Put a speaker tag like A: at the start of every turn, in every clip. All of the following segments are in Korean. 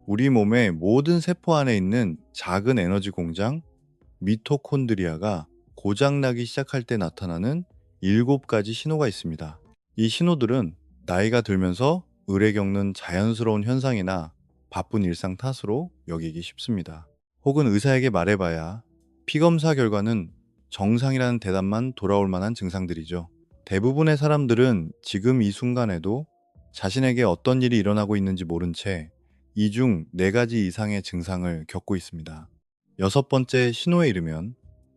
A: 우리 몸의 모든 세포 안에 있는 작은 에너지 공장, 미토콘드리아가 고장나기 시작할 때 나타나는 7가지 신호가 있습니다. 이 신호들은 나이가 들면서 을에 겪는 자연스러운 현상이나 바쁜 일상 탓으로 여기기 쉽습니다. 혹은 의사에게 말해봐야 피검사 결과는 정상이라는 대답만 돌아올 만한 증상들이죠. 대부분의 사람들은 지금 이 순간에도 자신에게 어떤 일이 일어나고 있는지 모른 채 이 중 4가지 이상의 증상을 겪고 있습니다. 6번째 신호에 이르면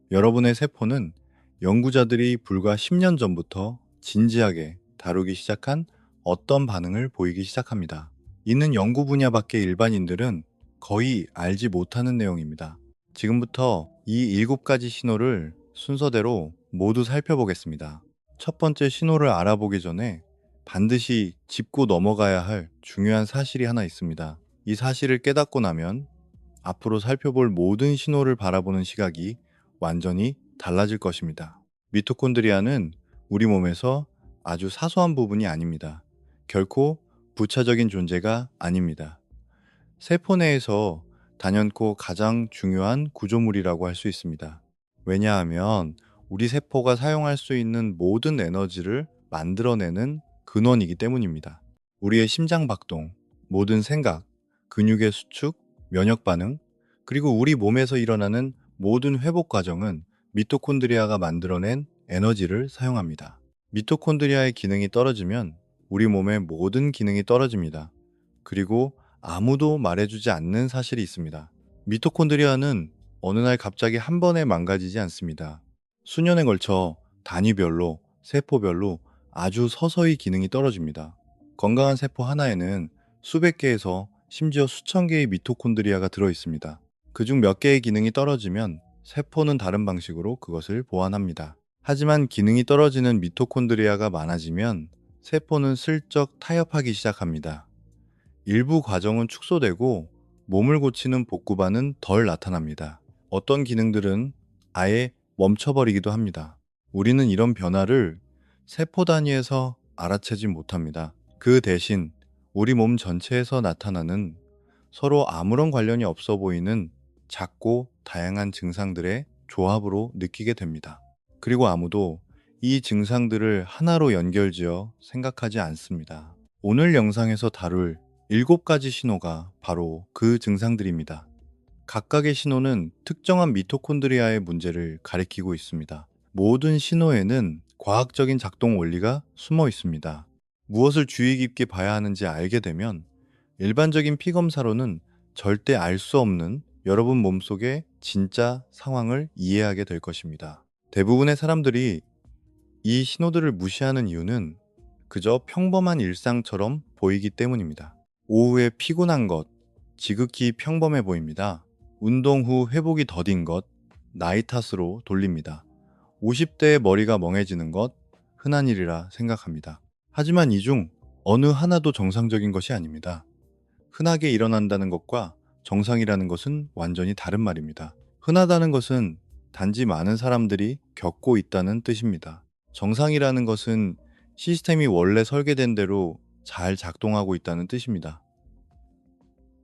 A: 여러분의 세포는 연구자들이 불과 10년 전부터 진지하게 다루기 시작한 어떤 반응을 보이기 시작합니다. 이는 연구 분야 밖의 일반인들은 거의 알지 못하는 내용입니다. 지금부터 이 7가지 신호를 순서대로 모두 살펴보겠습니다. 첫 번째 신호를 알아보기 전에 반드시 짚고 넘어가야 할 중요한 사실이 하나 있습니다. 이 사실을 깨닫고 나면 앞으로 살펴볼 모든 신호를 바라보는 시각이 완전히 달라질 것입니다. 미토콘드리아는 우리 몸에서 아주 사소한 부분이 아닙니다. 결코 부차적인 존재가 아닙니다. 세포 내에서 단연코 가장 중요한 구조물이라고 할 수 있습니다. 왜냐하면 우리 세포가 사용할 수 있는 모든 에너지를 만들어내는 근원이기 때문입니다. 우리의 심장 박동, 모든 생각, 근육의 수축, 면역 반응, 그리고 우리 몸에서 일어나는 모든 회복 과정은 미토콘드리아가 만들어낸 에너지를 사용합니다. 미토콘드리아의 기능이 떨어지면 우리 몸의 모든 기능이 떨어집니다. 그리고 아무도 말해주지 않는 사실이 있습니다. 미토콘드리아는 어느 날 갑자기 한 번에 망가지지 않습니다. 수년에 걸쳐 단위별로, 세포별로 아주 서서히 기능이 떨어집니다. 건강한 세포 하나에는 수백 개에서 심지어 수천 개의 미토콘드리아가 들어 있습니다. 그중 몇 개의 기능이 떨어지면 세포는 다른 방식으로 그것을 보완합니다. 하지만 기능이 떨어지는 미토콘드리아가 많아지면 세포는 슬쩍 타협하기 시작합니다. 일부 과정은 축소되고 몸을 고치는 복구반은 덜 나타납니다. 어떤 기능들은 아예 멈춰버리기도 합니다. 우리는 이런 변화를 세포 단위에서 알아채지 못합니다. 그 대신 우리 몸 전체에서 나타나는 서로 아무런 관련이 없어 보이는 작고 다양한 증상들의 조합으로 느끼게 됩니다. 그리고 아무도 이 증상들을 하나로 연결지어 생각하지 않습니다. 오늘 영상에서 다룰 7가지 신호가 바로 그 증상들입니다. 각각의 신호는 특정한 미토콘드리아의 문제를 가리키고 있습니다. 모든 신호에는 과학적인 작동 원리가 숨어 있습니다. 무엇을 주의 깊게 봐야 하는지 알게 되면 일반적인 피검사로는 절대 알 수 없는 여러분 몸속의 진짜 상황을 이해하게 될 것입니다. 대부분의 사람들이 이 신호들을 무시하는 이유는 그저 평범한 일상처럼 보이기 때문입니다. 오후에 피곤한 것, 지극히 평범해 보입니다. 운동 후 회복이 더딘 것, 나이 탓으로 돌립니다. 50대에 머리가 멍해지는 것, 흔한 일이라 생각합니다. 하지만 이 중 어느 하나도 정상적인 것이 아닙니다. 흔하게 일어난다는 것과 정상이라는 것은 완전히 다른 말입니다. 흔하다는 것은 단지 많은 사람들이 겪고 있다는 뜻입니다. 정상이라는 것은 시스템이 원래 설계된 대로 잘 작동하고 있다는 뜻입니다.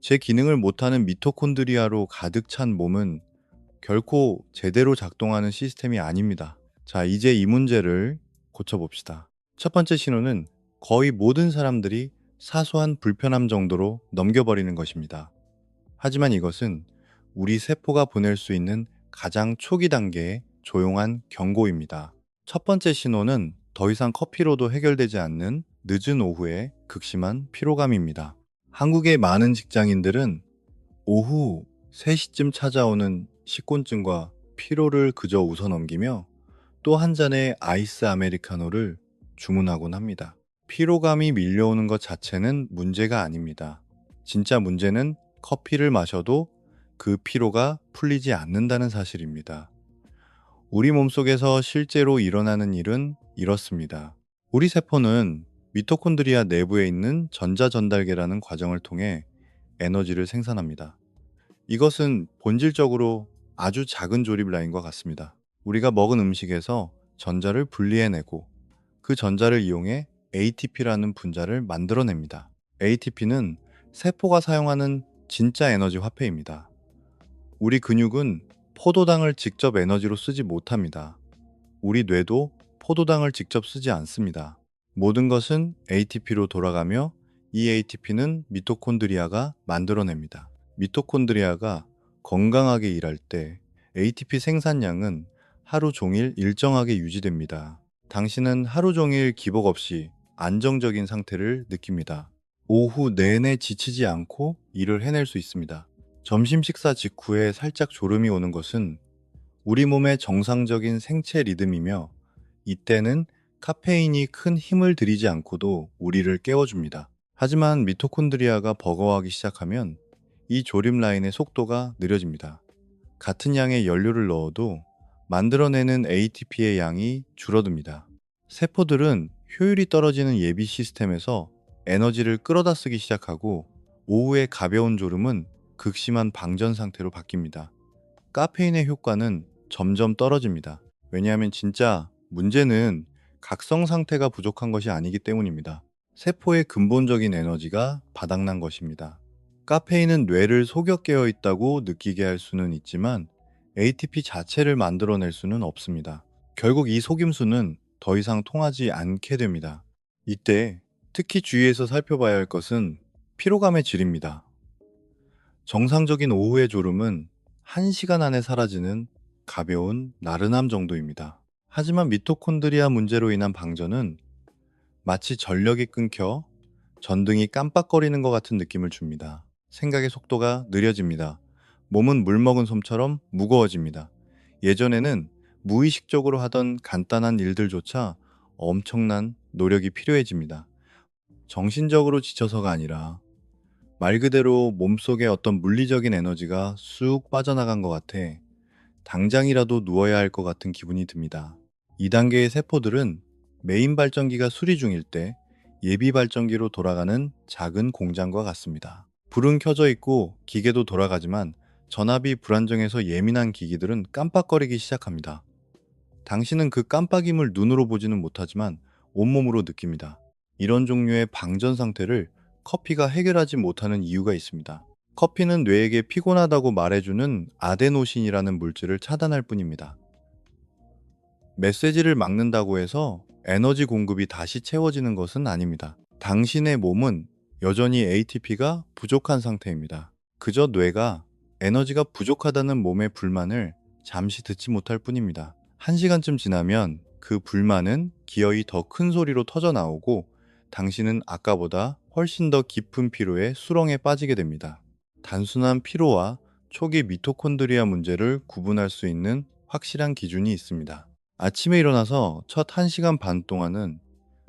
A: 제 기능을 못하는 미토콘드리아로 가득 찬 몸은 결코 제대로 작동하는 시스템이 아닙니다. 자, 이제 이 문제를 고쳐봅시다. 첫 번째 신호는 거의 모든 사람들이 사소한 불편함 정도로 넘겨버리는 것입니다. 하지만 이것은 우리 세포가 보낼 수 있는 가장 초기 단계의 조용한 경고입니다. 첫 번째 신호는 더 이상 커피로도 해결되지 않는 늦은 오후의 극심한 피로감입니다. 한국의 많은 직장인들은 오후 3시쯤 찾아오는 식곤증과 피로를 그저 웃어넘기며 또 한 잔의 아이스 아메리카노를 주문하곤 합니다. 피로감이 밀려오는 것 자체는 문제가 아닙니다. 진짜 문제는 커피를 마셔도 그 피로가 풀리지 않는다는 사실입니다. 우리 몸속에서 실제로 일어나는 일은 이렇습니다. 우리 세포는 미토콘드리아 내부에 있는 전자전달계라는 과정을 통해 에너지를 생산합니다. 이것은 본질적으로 아주 작은 조립 라인과 같습니다. 우리가 먹은 음식에서 전자를 분리해내고 그 전자를 이용해 ATP라는 분자를 만들어냅니다. ATP는 세포가 사용하는 진짜 에너지 화폐입니다. 우리 근육은 포도당을 직접 에너지로 쓰지 못합니다. 우리 뇌도 포도당을 직접 쓰지 않습니다. 모든 것은 ATP로 돌아가며 이 ATP는 미토콘드리아가 만들어냅니다. 미토콘드리아가 건강하게 일할 때 ATP 생산량은 하루 종일 일정하게 유지됩니다. 당신은 하루 종일 기복 없이 안정적인 상태를 느낍니다. 오후 내내 지치지 않고 일을 해낼 수 있습니다. 점심 식사 직후에 살짝 졸음이 오는 것은 우리 몸의 정상적인 생체 리듬이며, 이때는 카페인이 큰 힘을 들이지 않고도 우리를 깨워줍니다. 하지만 미토콘드리아가 버거워하기 시작하면 이 조립 라인의 속도가 느려집니다. 같은 양의 연료를 넣어도 만들어내는 ATP의 양이 줄어듭니다. 세포들은 효율이 떨어지는 예비 시스템에서 에너지를 끌어다 쓰기 시작하고, 오후의 가벼운 졸음은 극심한 방전 상태로 바뀝니다. 카페인의 효과는 점점 떨어집니다. 왜냐하면 진짜 문제는 각성 상태가 부족한 것이 아니기 때문입니다. 세포의 근본적인 에너지가 바닥난 것입니다. 카페인은 뇌를 속여 깨어 있다고 느끼게 할 수는 있지만 ATP 자체를 만들어낼 수는 없습니다. 결국 이 속임수는 더 이상 통하지 않게 됩니다. 이때 특히 주의해서 살펴봐야 할 것은 피로감의 질입니다. 정상적인 오후의 졸음은 1시간 안에 사라지는 가벼운 나른함 정도입니다. 하지만 미토콘드리아 문제로 인한 방전은 마치 전력이 끊겨 전등이 깜빡거리는 것 같은 느낌을 줍니다. 생각의 속도가 느려집니다. 몸은 물 먹은 솜처럼 무거워집니다. 예전에는 무의식적으로 하던 간단한 일들조차 엄청난 노력이 필요해집니다. 정신적으로 지쳐서가 아니라 말 그대로 몸속에 어떤 물리적인 에너지가 쑥 빠져나간 것 같아 당장이라도 누워야 할 것 같은 기분이 듭니다. 2단계의 세포들은 메인 발전기가 수리 중일 때 예비 발전기로 돌아가는 작은 공장과 같습니다. 불은 켜져 있고 기계도 돌아가지만 전압이 불안정해서 예민한 기기들은 깜빡거리기 시작합니다. 당신은 그 깜빡임을 눈으로 보지는 못하지만 온몸으로 느낍니다. 이런 종류의 방전 상태를 커피가 해결하지 못하는 이유가 있습니다. 커피는 뇌에게 피곤하다고 말해주는 아데노신이라는 물질을 차단할 뿐입니다. 메시지를 막는다고 해서 에너지 공급이 다시 채워지는 것은 아닙니다. 당신의 몸은 여전히 ATP가 부족한 상태입니다. 그저 뇌가 에너지가 부족하다는 몸의 불만을 잠시 듣지 못할 뿐입니다. 1시간쯤 지나면 그 불만은 기어이 더 큰 소리로 터져 나오고 당신은 아까보다 훨씬 더 깊은 피로에 수렁에 빠지게 됩니다. 단순한 피로와 초기 미토콘드리아 문제를 구분할 수 있는 확실한 기준이 있습니다. 아침에 일어나서 첫 1시간 반 동안은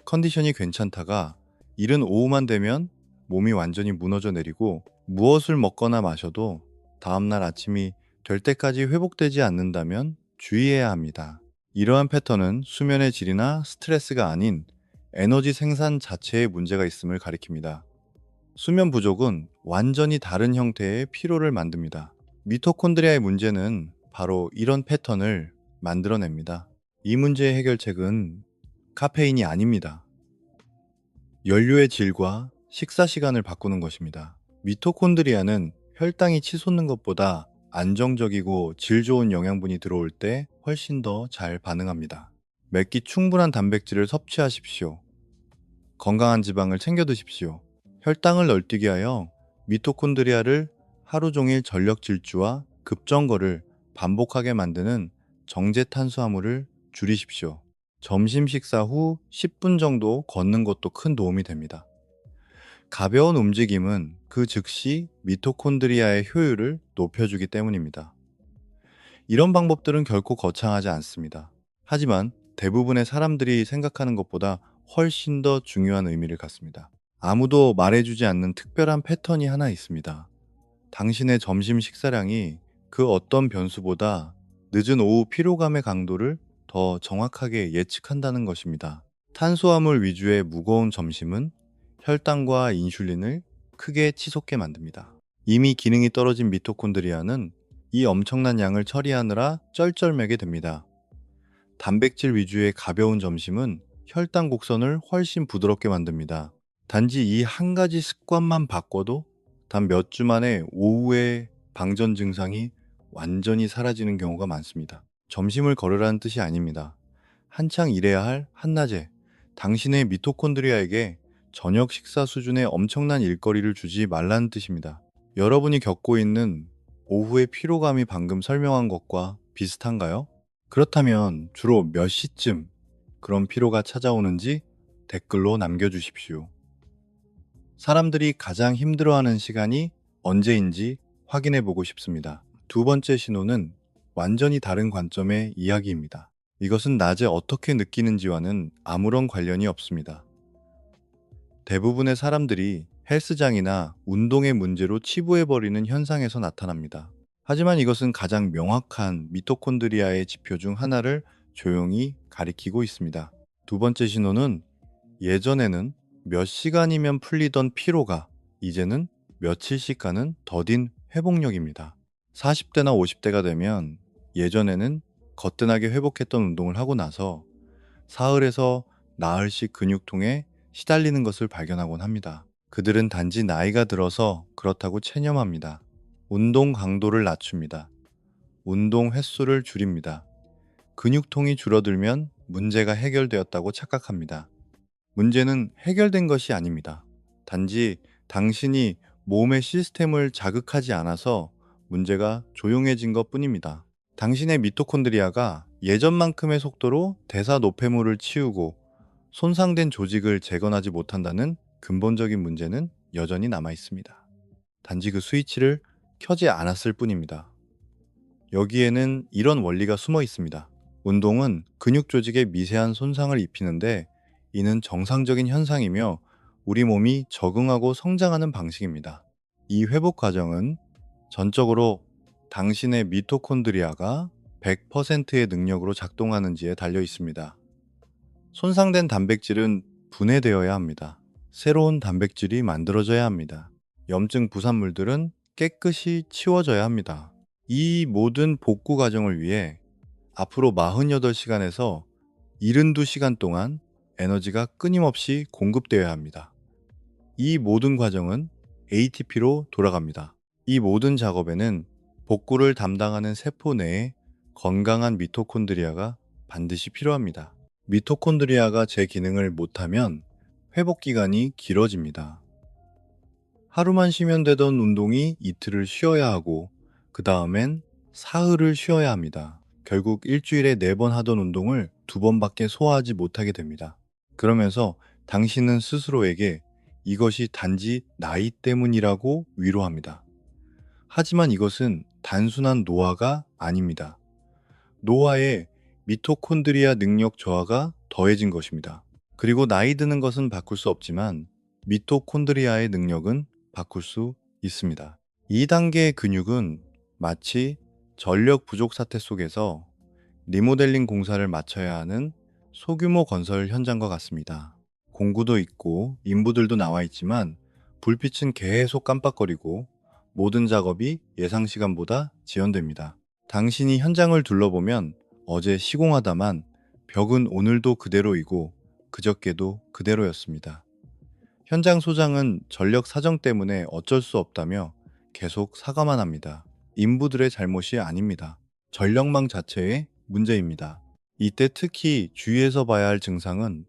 A: 컨디션이 괜찮다가 이른 오후만 되면 몸이 완전히 무너져 내리고 무엇을 먹거나 마셔도 다음날 아침이 될 때까지 회복되지 않는다면 주의해야 합니다. 이러한 패턴은 수면의 질이나 스트레스가 아닌 에너지 생산 자체에 문제가 있음을 가리킵니다. 수면 부족은 완전히 다른 형태의 피로를 만듭니다. 미토콘드리아의 문제는 바로 이런 패턴을 만들어냅니다. 이 문제의 해결책은 카페인이 아닙니다. 연료의 질과 식사 시간을 바꾸는 것입니다. 미토콘드리아는 혈당이 치솟는 것보다 안정적이고 질 좋은 영양분이 들어올 때 훨씬 더 잘 반응합니다. 몇 끼 충분한 단백질을 섭취하십시오. 건강한 지방을 챙겨 드십시오. 혈당을 널뛰게 하여 미토콘드리아를 하루 종일 전력 질주와 급정거를 반복하게 만드는 정제 탄수화물을 줄이십시오. 점심 식사 후 10분 정도 걷는 것도 큰 도움이 됩니다. 가벼운 움직임은 그 즉시 미토콘드리아의 효율을 높여주기 때문입니다. 이런 방법들은 결코 거창하지 않습니다. 하지만 대부분의 사람들이 생각하는 것보다 훨씬 더 중요한 의미를 갖습니다. 아무도 말해주지 않는 특별한 패턴이 하나 있습니다. 당신의 점심 식사량이 그 어떤 변수보다 늦은 오후 피로감의 강도를 더 정확하게 예측한다는 것입니다. 탄수화물 위주의 무거운 점심은 혈당과 인슐린을 크게 치솟게 만듭니다. 이미 기능이 떨어진 미토콘드리아는 이 엄청난 양을 처리하느라 쩔쩔매게 됩니다. 단백질 위주의 가벼운 점심은 혈당 곡선을 훨씬 부드럽게 만듭니다. 단지 이 한 가지 습관만 바꿔도 단 몇 주 만에 오후에 방전 증상이 완전히 사라지는 경우가 많습니다. 점심을 거르라는 뜻이 아닙니다. 한창 일해야 할 한낮에 당신의 미토콘드리아에게 저녁 식사 수준의 엄청난 일거리를 주지 말라는 뜻입니다. 여러분이 겪고 있는 오후의 피로감이 방금 설명한 것과 비슷한가요? 그렇다면 주로 몇 시쯤 그런 피로가 찾아오는지 댓글로 남겨주십시오. 사람들이 가장 힘들어하는 시간이 언제인지 확인해 보고 싶습니다. 두 번째 신호는 완전히 다른 관점의 이야기입니다. 이것은 낮에 어떻게 느끼는지와는 아무런 관련이 없습니다. 대부분의 사람들이 헬스장이나 운동의 문제로 치부해버리는 현상에서 나타납니다. 하지만 이것은 가장 명확한 미토콘드리아의 지표 중 하나를 조용히 가리키고 있습니다. 두 번째 신호는 예전에는 몇 시간이면 풀리던 피로가 이제는 며칠씩 가는 더딘 회복력입니다. 40대나 50대가 되면 예전에는 거뜬하게 회복했던 운동을 하고 나서 사흘에서 나흘씩 근육통에 시달리는 것을 발견하곤 합니다. 그들은 단지 나이가 들어서 그렇다고 체념합니다. 운동 강도를 낮춥니다. 운동 횟수를 줄입니다. 근육통이 줄어들면 문제가 해결되었다고 착각합니다. 문제는 해결된 것이 아닙니다. 단지 당신이 몸의 시스템을 자극하지 않아서 문제가 조용해진 것 뿐입니다. 당신의 미토콘드리아가 예전만큼의 속도로 대사 노폐물을 치우고 손상된 조직을 재건하지 못한다는 근본적인 문제는 여전히 남아 있습니다. 단지 그 스위치를 켜지 않았을 뿐입니다. 여기에는 이런 원리가 숨어 있습니다. 운동은 근육 조직에 미세한 손상을 입히는데 이는 정상적인 현상이며 우리 몸이 적응하고 성장하는 방식입니다. 이 회복 과정은 전적으로 당신의 미토콘드리아가 100%의 능력으로 작동하는지에 달려 있습니다. 손상된 단백질은 분해되어야 합니다. 새로운 단백질이 만들어져야 합니다. 염증 부산물들은 깨끗이 치워져야 합니다. 이 모든 복구 과정을 위해 앞으로 48시간에서 72시간 동안 에너지가 끊임없이 공급되어야 합니다. 이 모든 과정은 ATP로 돌아갑니다. 이 모든 작업에는 복구를 담당하는 세포 내에 건강한 미토콘드리아가 반드시 필요합니다. 미토콘드리아가 제 기능을 못하면 회복 기간이 길어집니다. 하루만 쉬면 되던 운동이 이틀을 쉬어야 하고 그 다음엔 사흘을 쉬어야 합니다. 결국 일주일에 4번 하던 운동을 2번밖에 소화하지 못하게 됩니다. 그러면서 당신은 스스로에게 이것이 단지 나이 때문이라고 위로합니다. 하지만 이것은 단순한 노화가 아닙니다. 노화에 미토콘드리아 능력 저하가 더해진 것입니다. 그리고 나이 드는 것은 바꿀 수 없지만 미토콘드리아의 능력은 바꿀 수 있습니다. 2단계의 근육은 마치 전력 부족 사태 속에서 리모델링 공사를 마쳐야 하는 소규모 건설 현장과 같습니다. 공구도 있고 인부들도 나와 있지만 불빛은 계속 깜빡거리고 모든 작업이 예상 시간보다 지연됩니다. 당신이 현장을 둘러보면 어제 시공하다만 벽은 오늘도 그대로이고 그저께도 그대로였습니다. 현장 소장은 전력 사정 때문에 어쩔 수 없다며 계속 사과만 합니다. 인부들의 잘못이 아닙니다. 전력망 자체의 문제입니다. 이때 특히 주의해서 봐야 할 증상은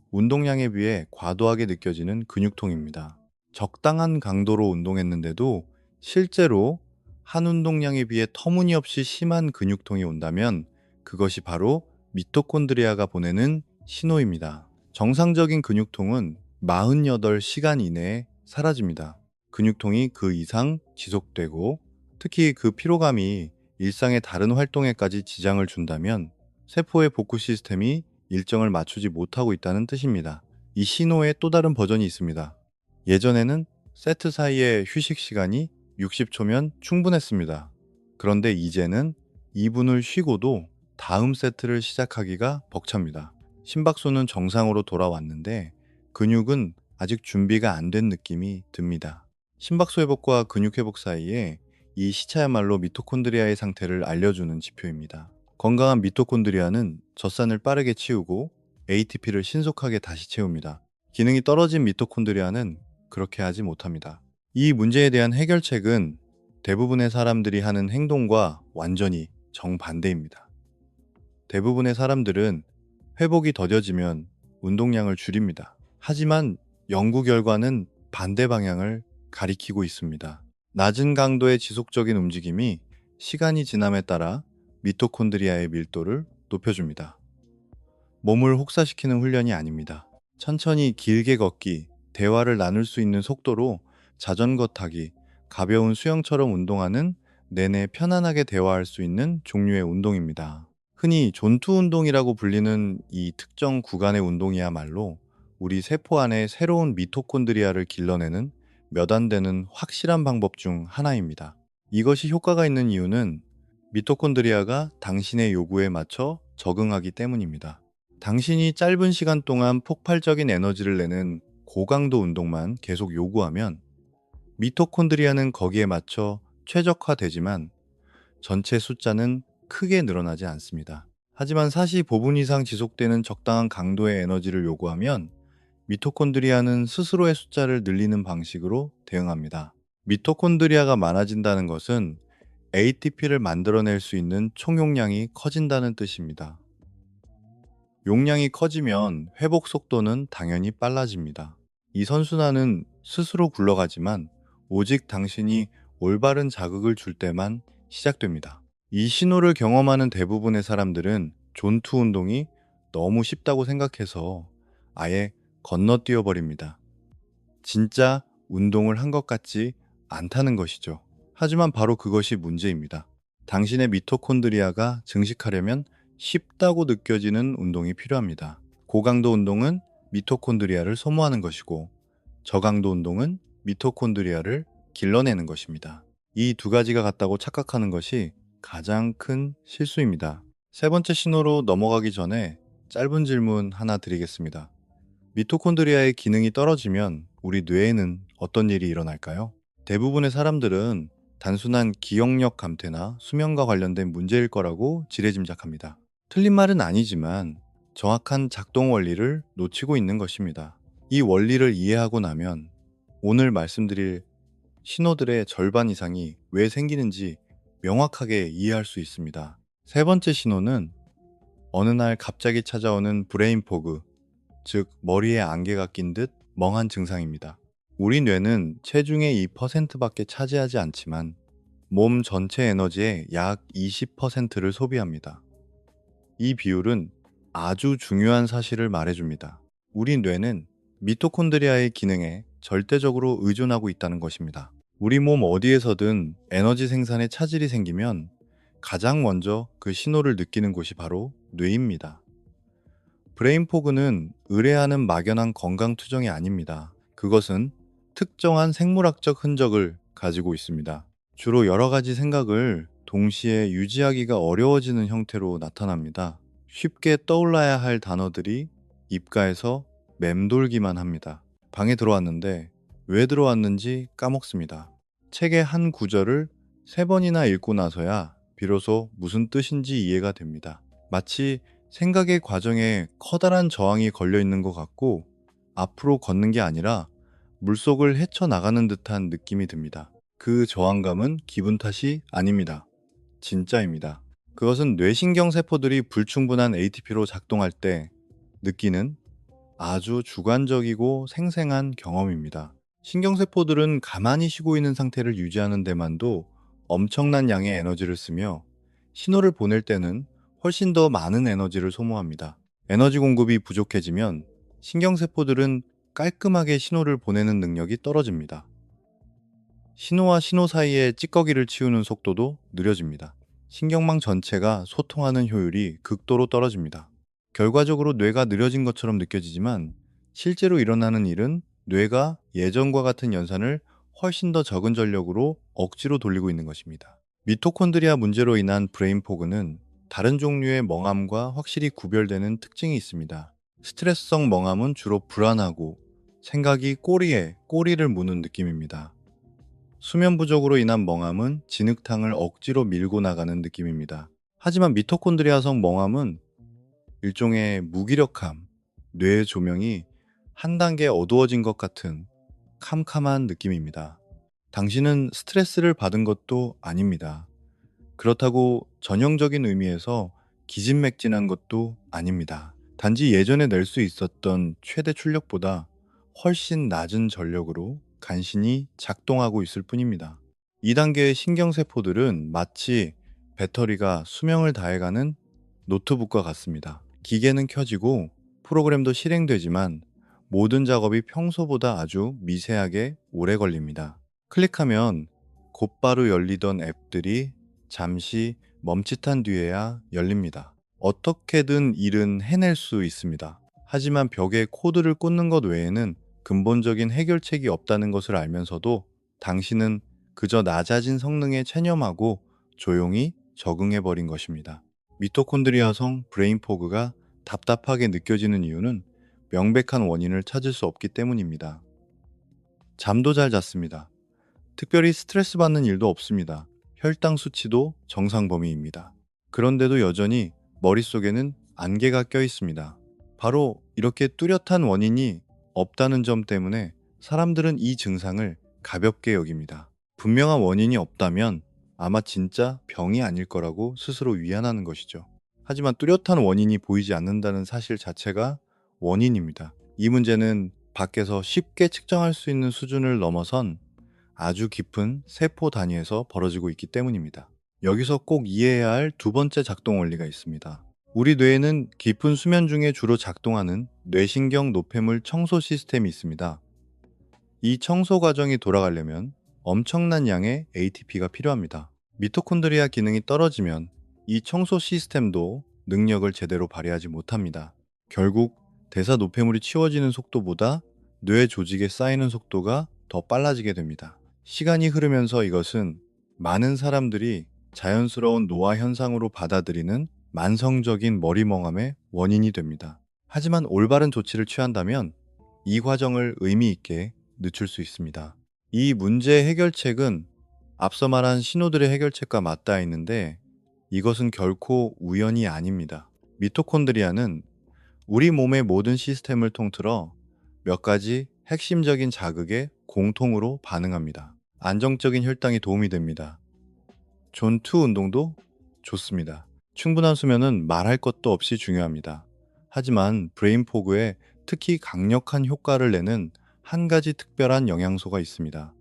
A: 운동량에 비해 과도하게 느껴지는 근육통입니다. 적당한 강도로 운동했는데도 실제로 한 운동량에 비해 터무니없이 심한 근육통이 온다면 그것이 바로 미토콘드리아가 보내는 신호입니다. 정상적인 근육통은 48시간 이내에 사라집니다. 근육통이 그 이상 지속되고 특히 그 피로감이 일상의 다른 활동에까지 지장을 준다면 세포의 복구 시스템이 일정을 맞추지 못하고 있다는 뜻입니다. 이 신호의 또 다른 버전이 있습니다. 예전에는 세트 사이의 휴식 시간이 60초면 충분했습니다. 그런데 이제는 2분을 쉬고도 다음 세트를 시작하기가 벅찹니다. 심박수는 정상으로 돌아왔는데 근육은 아직 준비가 안 된 느낌이 듭니다. 심박수 회복과 근육 회복 사이에 이 시차야말로 미토콘드리아의 상태를 알려주는 지표입니다. 건강한 미토콘드리아는 젖산을 빠르게 치우고 ATP를 신속하게 다시 채웁니다. 기능이 떨어진 미토콘드리아는 그렇게 하지 못합니다. 이 문제에 대한 해결책은 대부분의 사람들이 하는 행동과 완전히 정반대입니다. 대부분의 사람들은 회복이 더뎌지면 운동량을 줄입니다. 하지만 연구 결과는 반대 방향을 가리키고 있습니다. 낮은 강도의 지속적인 움직임이 시간이 지남에 따라 미토콘드리아의 밀도를 높여줍니다. 몸을 혹사시키는 훈련이 아닙니다. 천천히 길게 걷기, 대화를 나눌 수 있는 속도로 자전거 타기, 가벼운 수영처럼 운동하는 내내 편안하게 대화할 수 있는 종류의 운동입니다. 흔히 존투 운동이라고 불리는 이 특정 구간의 운동이야말로 우리 세포 안에 새로운 미토콘드리아를 길러내는 몇 안 되는 확실한 방법 중 하나입니다. 이것이 효과가 있는 이유는 미토콘드리아가 당신의 요구에 맞춰 적응하기 때문입니다. 당신이 짧은 시간 동안 폭발적인 에너지를 내는 고강도 운동만 계속 요구하면 미토콘드리아는 거기에 맞춰 최적화되지만 전체 숫자는 크게 늘어나지 않습니다. 하지만 45분 이상 지속되는 적당한 강도의 에너지를 요구하면 미토콘드리아는 스스로의 숫자를 늘리는 방식으로 대응합니다. 미토콘드리아가 많아진다는 것은 ATP를 만들어낼 수 있는 총용량이 커진다는 뜻입니다. 용량이 커지면 회복 속도는 당연히 빨라집니다. 이 선순환은 스스로 굴러가지만 오직 당신이 올바른 자극을 줄 때만 시작됩니다. 이 신호를 경험하는 대부분의 사람들은 존투 운동이 너무 쉽다고 생각해서 아예 건너뛰어 버립니다. 진짜 운동을 한 것 같지 않다는 것이죠. 하지만 바로 그것이 문제입니다. 당신의 미토콘드리아가 증식하려면 쉽다고 느껴지는 운동이 필요합니다. 고강도 운동은 미토콘드리아를 소모하는 것이고, 저강도 운동은 미토콘드리아를 길러내는 것입니다. 이 두 가지가 같다고 착각하는 것이 가장 큰 실수입니다. 세 번째 신호로 넘어가기 전에 짧은 질문 하나 드리겠습니다. 미토콘드리아의 기능이 떨어지면 우리 뇌에는 어떤 일이 일어날까요? 대부분의 사람들은 단순한 기억력 감퇴나 수면과 관련된 문제일 거라고 지레짐작합니다. 틀린 말은 아니지만 정확한 작동 원리를 놓치고 있는 것입니다. 이 원리를 이해하고 나면 오늘 말씀드릴 신호들의 절반 이상이 왜 생기는지 명확하게 이해할 수 있습니다. 세 번째 신호는 어느 날 갑자기 찾아오는 브레인 포그, 즉 머리에 안개가 낀 듯 멍한 증상입니다. 우리 뇌는 체중의 2%밖에 차지하지 않지만 몸 전체 에너지의 약 20%를 소비합니다. 이 비율은 아주 중요한 사실을 말해줍니다. 우리 뇌는 미토콘드리아의 기능에 절대적으로 의존하고 있다는 것입니다. 우리 몸 어디에서든 에너지 생산에 차질이 생기면 가장 먼저 그 신호를 느끼는 곳이 바로 뇌입니다. 브레인포그는 의뢰하는 막연한 건강 투정이 아닙니다. 그것은 특정한 생물학적 흔적을 가지고 있습니다. 주로 여러 가지 생각을 동시에 유지하기가 어려워지는 형태로 나타납니다. 쉽게 떠올라야 할 단어들이 입가에서 맴돌기만 합니다. 방에 들어왔는데 왜 들어왔는지 까먹습니다. 책의 한 구절을 3번이나 읽고 나서야 비로소 무슨 뜻인지 이해가 됩니다. 마치 생각의 과정에 커다란 저항이 걸려 있는 것 같고 앞으로 걷는 게 아니라 물속을 헤쳐나가는 듯한 느낌이 듭니다. 그 저항감은 기분 탓이 아닙니다. 진짜입니다. 그것은 뇌신경 세포들이 불충분한 ATP로 작동할 때 느끼는 아주 주관적이고 생생한 경험입니다. 신경세포들은 가만히 쉬고 있는 상태를 유지하는 데만도 엄청난 양의 에너지를 쓰며 신호를 보낼 때는 훨씬 더 많은 에너지를 소모합니다. 에너지 공급이 부족해지면 신경세포들은 깔끔하게 신호를 보내는 능력이 떨어집니다. 신호와 신호 사이의 찌꺼기를 치우는 속도도 느려집니다. 신경망 전체가 소통하는 효율이 극도로 떨어집니다. 결과적으로 뇌가 느려진 것처럼 느껴지지만 실제로 일어나는 일은 뇌가 예전과 같은 연산을 훨씬 더 적은 전력으로 억지로 돌리고 있는 것입니다. 미토콘드리아 문제로 인한 브레인 포그는 다른 종류의 멍함과 확실히 구별되는 특징이 있습니다. 스트레스성 멍함은 주로 불안하고 생각이 꼬리에 꼬리를 무는 느낌입니다. 수면 부족으로 인한 멍함은 진흙탕을 억지로 밀고 나가는 느낌입니다. 하지만 미토콘드리아성 멍함은 일종의 무기력함, 뇌의 조명이 한 단계 어두워진 것 같은 캄캄한 느낌입니다. 당신은 스트레스를 받은 것도 아닙니다. 그렇다고 전형적인 의미에서 기진맥진한 것도 아닙니다. 단지 예전에 낼 수 있었던 최대 출력보다 훨씬 낮은 전력으로 간신히 작동하고 있을 뿐입니다. 2단계의 신경세포들은 마치 배터리가 수명을 다해가는 노트북과 같습니다. 기계는 켜지고 프로그램도 실행되지만 모든 작업이 평소보다 아주 미세하게 오래 걸립니다. 클릭하면 곧바로 열리던 앱들이 잠시 멈칫한 뒤에야 열립니다. 어떻게든 일은 해낼 수 있습니다. 하지만 벽에 코드를 꽂는 것 외에는 근본적인 해결책이 없다는 것을 알면서도 당신은 그저 낮아진 성능에 체념하고 조용히 적응해버린 것입니다. 미토콘드리아성 브레인포그가 답답하게 느껴지는 이유는 명백한 원인을 찾을 수 없기 때문입니다. 잠도 잘 잤습니다. 특별히 스트레스 받는 일도 없습니다. 혈당 수치도 정상 범위입니다. 그런데도 여전히 머릿속에는 안개가 껴 있습니다. 바로 이렇게 뚜렷한 원인이 없다는 점 때문에 사람들은 이 증상을 가볍게 여깁니다. 분명한 원인이 없다면 아마 진짜 병이 아닐 거라고 스스로 위안하는 것이죠. 하지만 뚜렷한 원인이 보이지 않는다는 사실 자체가 원인입니다. 이 문제는 밖에서 쉽게 측정할 수 있는 수준을 넘어선 아주 깊은 세포 단위에서 벌어지고 있기 때문입니다. 여기서 꼭 이해해야 할 두 번째 작동 원리가 있습니다. 우리 뇌에는 깊은 수면 중에 주로 작동하는 뇌신경 노폐물 청소 시스템이 있습니다. 이 청소 과정이 돌아가려면 엄청난 양의 ATP가 필요합니다. 미토콘드리아 기능이 떨어지면 이 청소 시스템도 능력을 제대로 발휘하지 못합니다. 결국 대사 노폐물이 치워지는 속도보다 뇌 조직에 쌓이는 속도가 더 빨라지게 됩니다. 시간이 흐르면서 이것은 많은 사람들이 자연스러운 노화 현상으로 받아들이는 만성적인 머리멍함의 원인이 됩니다. 하지만 올바른 조치를 취한다면 이 과정을 의미 있게 늦출 수 있습니다. 이 문제의 해결책은 앞서 말한 신호들의 해결책과 맞닿아 있는데 이것은 결코 우연이 아닙니다. 미토콘드리아는 우리 몸의 모든 시스템을 통틀어 몇 가지 핵심적인 자극에 공통으로 반응합니다. 안정적인 혈당이 도움이 됩니다. 존2 운동도 좋습니다. 충분한 수면은 말할 것도 없이 중요합니다. 하지만 브레인포그에 특히 강력한 효과를 내는 한 가지 특별한 영양소가 있습니다.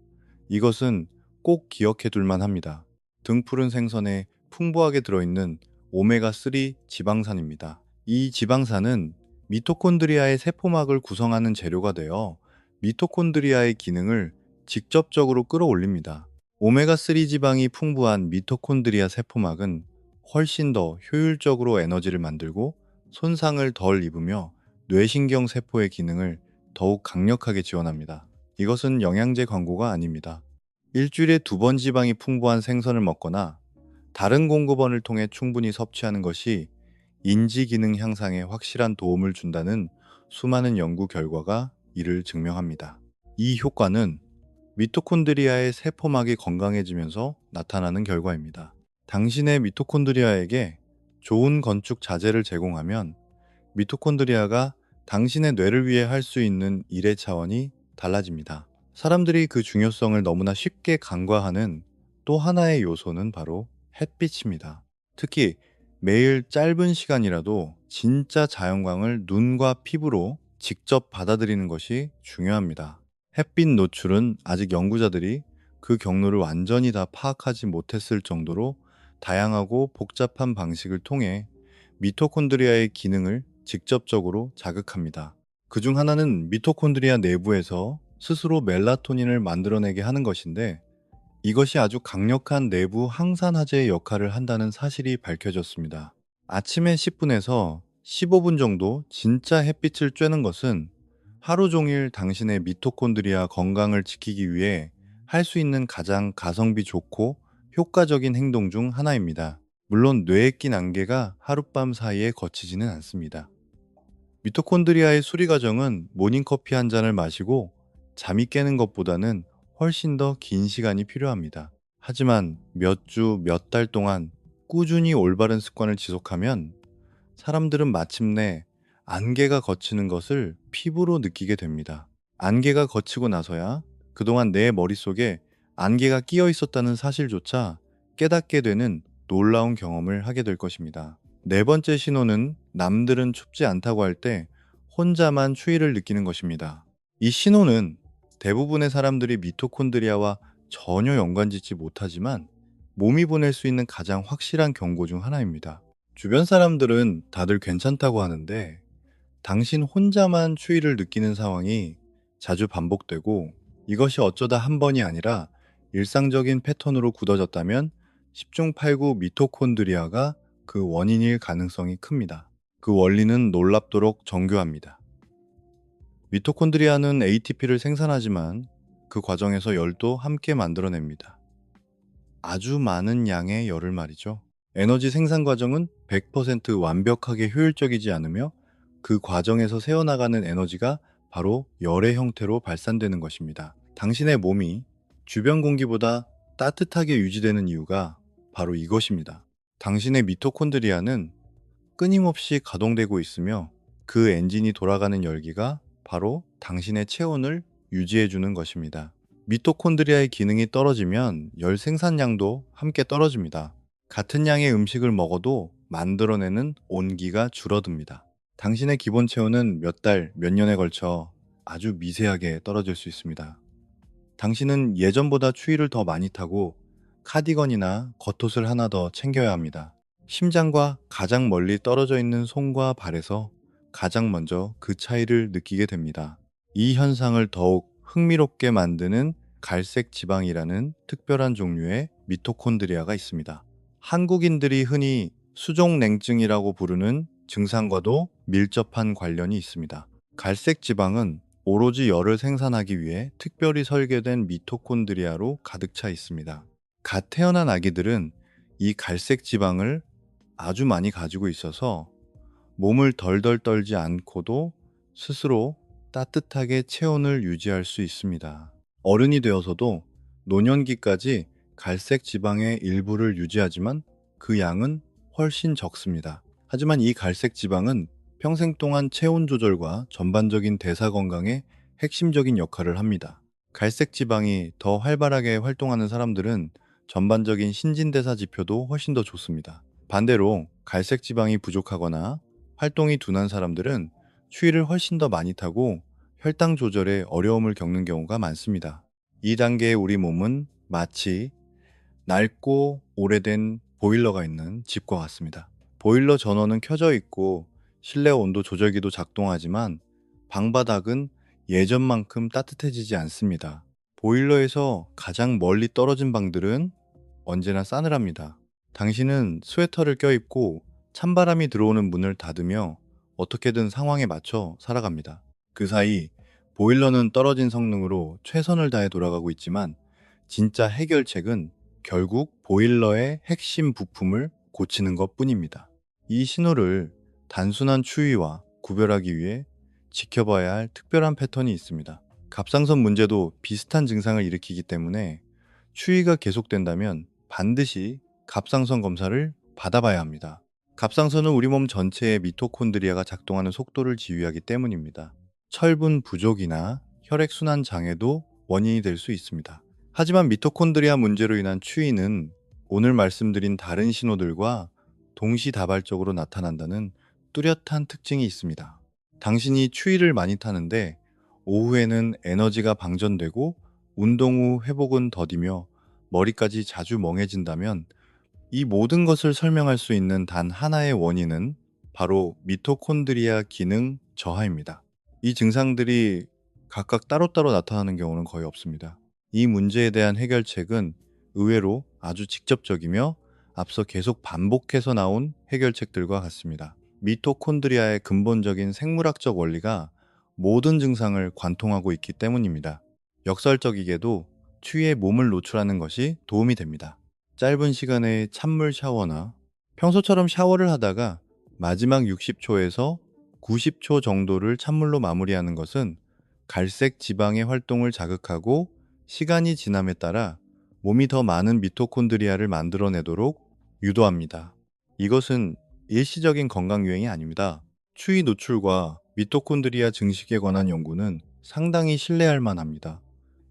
A: 이것은 꼭 기억해 둘만 합니다. 등푸른 생선에 풍부하게 들어있는 오메가3 지방산입니다. 이 지방산은 미토콘드리아의 세포막을 구성하는 재료가 되어 미토콘드리아의 기능을 직접적으로 끌어올립니다. 오메가3 지방이 풍부한 미토콘드리아 세포막은 훨씬 더 효율적으로 에너지를 만들고 손상을 덜 입으며 뇌신경 세포의 기능을 더욱 강력하게 지원합니다. 이것은 영양제 광고가 아닙니다. 일주일에 2번 지방이 풍부한 생선을 먹거나 다른 공급원을 통해 충분히 섭취하는 것이 인지 기능 향상에 확실한 도움을 준다는 수많은 연구 결과가 이를 증명합니다. 이 효과는 미토콘드리아의 세포막이 건강해지면서 나타나는 결과입니다. 당신의 미토콘드리아에게 좋은 건축 자재를 제공하면 미토콘드리아가 당신의 뇌를 위해 할 수 있는 일의 차원이 달라집니다. 사람들이 그 중요성을 너무나 쉽게 간과하는 또 하나의 요소는 바로 햇빛입니다. 특히 매일 짧은 시간이라도 진짜 자연광을 눈과 피부로 직접 받아들이는 것이 중요합니다. 햇빛 노출은 아직 연구자들이 그 경로를 완전히 다 파악하지 못했을 정도로 다양하고 복잡한 방식을 통해 미토콘드리아의 기능을 직접적으로 자극합니다. 그중 하나는 미토콘드리아 내부에서 스스로 멜라토닌을 만들어내게 하는 것인데 이것이 아주 강력한 내부 항산화제의 역할을 한다는 사실이 밝혀졌습니다. 아침에 10분에서 15분 정도 진짜 햇빛을 쬐는 것은 하루 종일 당신의 미토콘드리아 건강을 지키기 위해 할 수 있는 가장 가성비 좋고 효과적인 행동 중 하나입니다. 물론 뇌에 낀 안개가 하룻밤 사이에 거치지는 않습니다. 미토콘드리아의 수리 과정은 모닝커피 한 잔을 마시고 잠이 깨는 것보다는 훨씬 더 긴 시간이 필요합니다. 하지만 몇 주, 몇 달 동안 꾸준히 올바른 습관을 지속하면 사람들은 마침내 안개가 걷히는 것을 피부로 느끼게 됩니다. 안개가 걷히고 나서야 그동안 내 머릿속에 안개가 끼어 있었다는 사실조차 깨닫게 되는 놀라운 경험을 하게 될 것입니다. 네 번째 신호는 남들은 춥지 않다고 할 때 혼자만 추위를 느끼는 것입니다. 이 신호는 대부분의 사람들이 미토콘드리아와 전혀 연관짓지 못하지만 몸이 보낼 수 있는 가장 확실한 경고 중 하나입니다. 주변 사람들은 다들 괜찮다고 하는데 당신 혼자만 추위를 느끼는 상황이 자주 반복되고 이것이 어쩌다 한 번이 아니라 일상적인 패턴으로 굳어졌다면 10중 8구 미토콘드리아가 그 원인일 가능성이 큽니다. 그 원리는 놀랍도록 정교합니다. 미토콘드리아는 ATP를 생산하지만 그 과정에서 열도 함께 만들어냅니다. 아주 많은 양의 열을 말이죠. 에너지 생산 과정은 100% 완벽하게 효율적이지 않으며 그 과정에서 새어나가는 에너지가 바로 열의 형태로 발산되는 것입니다. 당신의 몸이 주변 공기보다 따뜻하게 유지되는 이유가 바로 이것입니다. 당신의 미토콘드리아는 끊임없이 가동되고 있으며 그 엔진이 돌아가는 열기가 바로 당신의 체온을 유지해 주는 것입니다. 미토콘드리아의 기능이 떨어지면 열 생산량도 함께 떨어집니다. 같은 양의 음식을 먹어도 만들어내는 온기가 줄어듭니다. 당신의 기본 체온은 몇 달, 몇 년에 걸쳐 아주 미세하게 떨어질 수 있습니다. 당신은 예전보다 추위를 더 많이 타고 카디건이나 겉옷을 하나 더 챙겨야 합니다. 심장과 가장 멀리 떨어져 있는 손과 발에서 가장 먼저 그 차이를 느끼게 됩니다. 이 현상을 더욱 흥미롭게 만드는 갈색 지방이라는 특별한 종류의 미토콘드리아가 있습니다. 한국인들이 흔히 수족냉증이라고 부르는 증상과도 밀접한 관련이 있습니다. 갈색 지방은 오로지 열을 생산하기 위해 특별히 설계된 미토콘드리아로 가득 차 있습니다. 갓 태어난 아기들은 이 갈색 지방을 아주 많이 가지고 있어서 몸을 덜덜 떨지 않고도 스스로 따뜻하게 체온을 유지할 수 있습니다. 어른이 되어서도 노년기까지 갈색 지방의 일부를 유지하지만 그 양은 훨씬 적습니다. 하지만 이 갈색 지방은 평생 동안 체온 조절과 전반적인 대사 건강에 핵심적인 역할을 합니다. 갈색 지방이 더 활발하게 활동하는 사람들은 전반적인 신진대사 지표도 훨씬 더 좋습니다. 반대로 갈색 지방이 부족하거나 활동이 둔한 사람들은 추위를 훨씬 더 많이 타고 혈당 조절에 어려움을 겪는 경우가 많습니다. 이 단계의 우리 몸은 마치 낡고 오래된 보일러가 있는 집과 같습니다. 보일러 전원은 켜져 있고 실내 온도 조절기도 작동하지만 방바닥은 예전만큼 따뜻해지지 않습니다. 보일러에서 가장 멀리 떨어진 방들은 언제나 싸늘합니다. 당신은 스웨터를 껴입고 찬바람이 들어오는 문을 닫으며 어떻게든 상황에 맞춰 살아갑니다. 그 사이 보일러는 떨어진 성능으로 최선을 다해 돌아가고 있지만 진짜 해결책은 결국 보일러의 핵심 부품을 고치는 것 뿐입니다. 이 신호를 단순한 추위와 구별하기 위해 지켜봐야 할 특별한 패턴이 있습니다. 갑상선 문제도 비슷한 증상을 일으키기 때문에 추위가 계속된다면 반드시 갑상선 검사를 받아봐야 합니다. 갑상선은 우리 몸 전체의 미토콘드리아가 작동하는 속도를 지휘하기 때문입니다. 철분 부족이나 혈액순환 장애도 원인이 될 수 있습니다. 하지만 미토콘드리아 문제로 인한 추위는 오늘 말씀드린 다른 신호들과 동시다발적으로 나타난다는 뚜렷한 특징이 있습니다. 당신이 추위를 많이 타는데 오후에는 에너지가 방전되고 운동 후 회복은 더디며 머리까지 자주 멍해진다면 이 모든 것을 설명할 수 있는 단 하나의 원인은 바로 미토콘드리아 기능 저하입니다. 이 증상들이 각각 따로따로 나타나는 경우는 거의 없습니다. 이 문제에 대한 해결책은 의외로 아주 직접적이며 앞서 계속 반복해서 나온 해결책들과 같습니다. 미토콘드리아의 근본적인 생물학적 원리가 모든 증상을 관통하고 있기 때문입니다. 역설적이게도 추위에 몸을 노출하는 것이 도움이 됩니다. 짧은 시간의 찬물 샤워나 평소처럼 샤워를 하다가 마지막 60초에서 90초 정도를 찬물로 마무리하는 것은 갈색 지방의 활동을 자극하고 시간이 지남에 따라 몸이 더 많은 미토콘드리아를 만들어내도록 유도합니다. 이것은 일시적인 건강 유행이 아닙니다. 추위 노출과 미토콘드리아 증식에 관한 연구는 상당히 신뢰할 만합니다.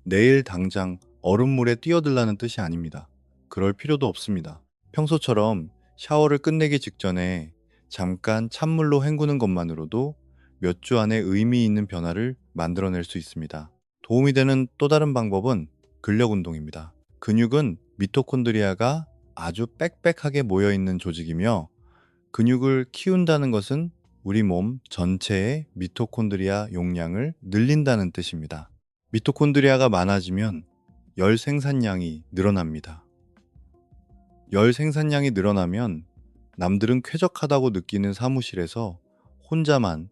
A: 내일 당장 얼음물에 뛰어들라는 뜻이 아닙니다. 그럴 필요도 없습니다. 평소처럼 샤워를 끝내기 직전에 잠깐 찬물로 헹구는 것만으로도 몇 주 안에 의미 있는 변화를 만들어낼 수 있습니다. 도움이 되는 또 다른 방법은 근력 운동입니다. 근육은 미토콘드리아가 아주 빽빽하게 모여 있는 조직이며, 근육을 키운다는 것은 우리 몸 전체의 미토콘드리아 용량을 늘린다는 뜻입니다. 미토콘드리아가 많아지면 열 생산량이 늘어납니다. 열 생산량이 늘어나면 남들은 쾌적하다고 느끼는 사무실에서 혼자만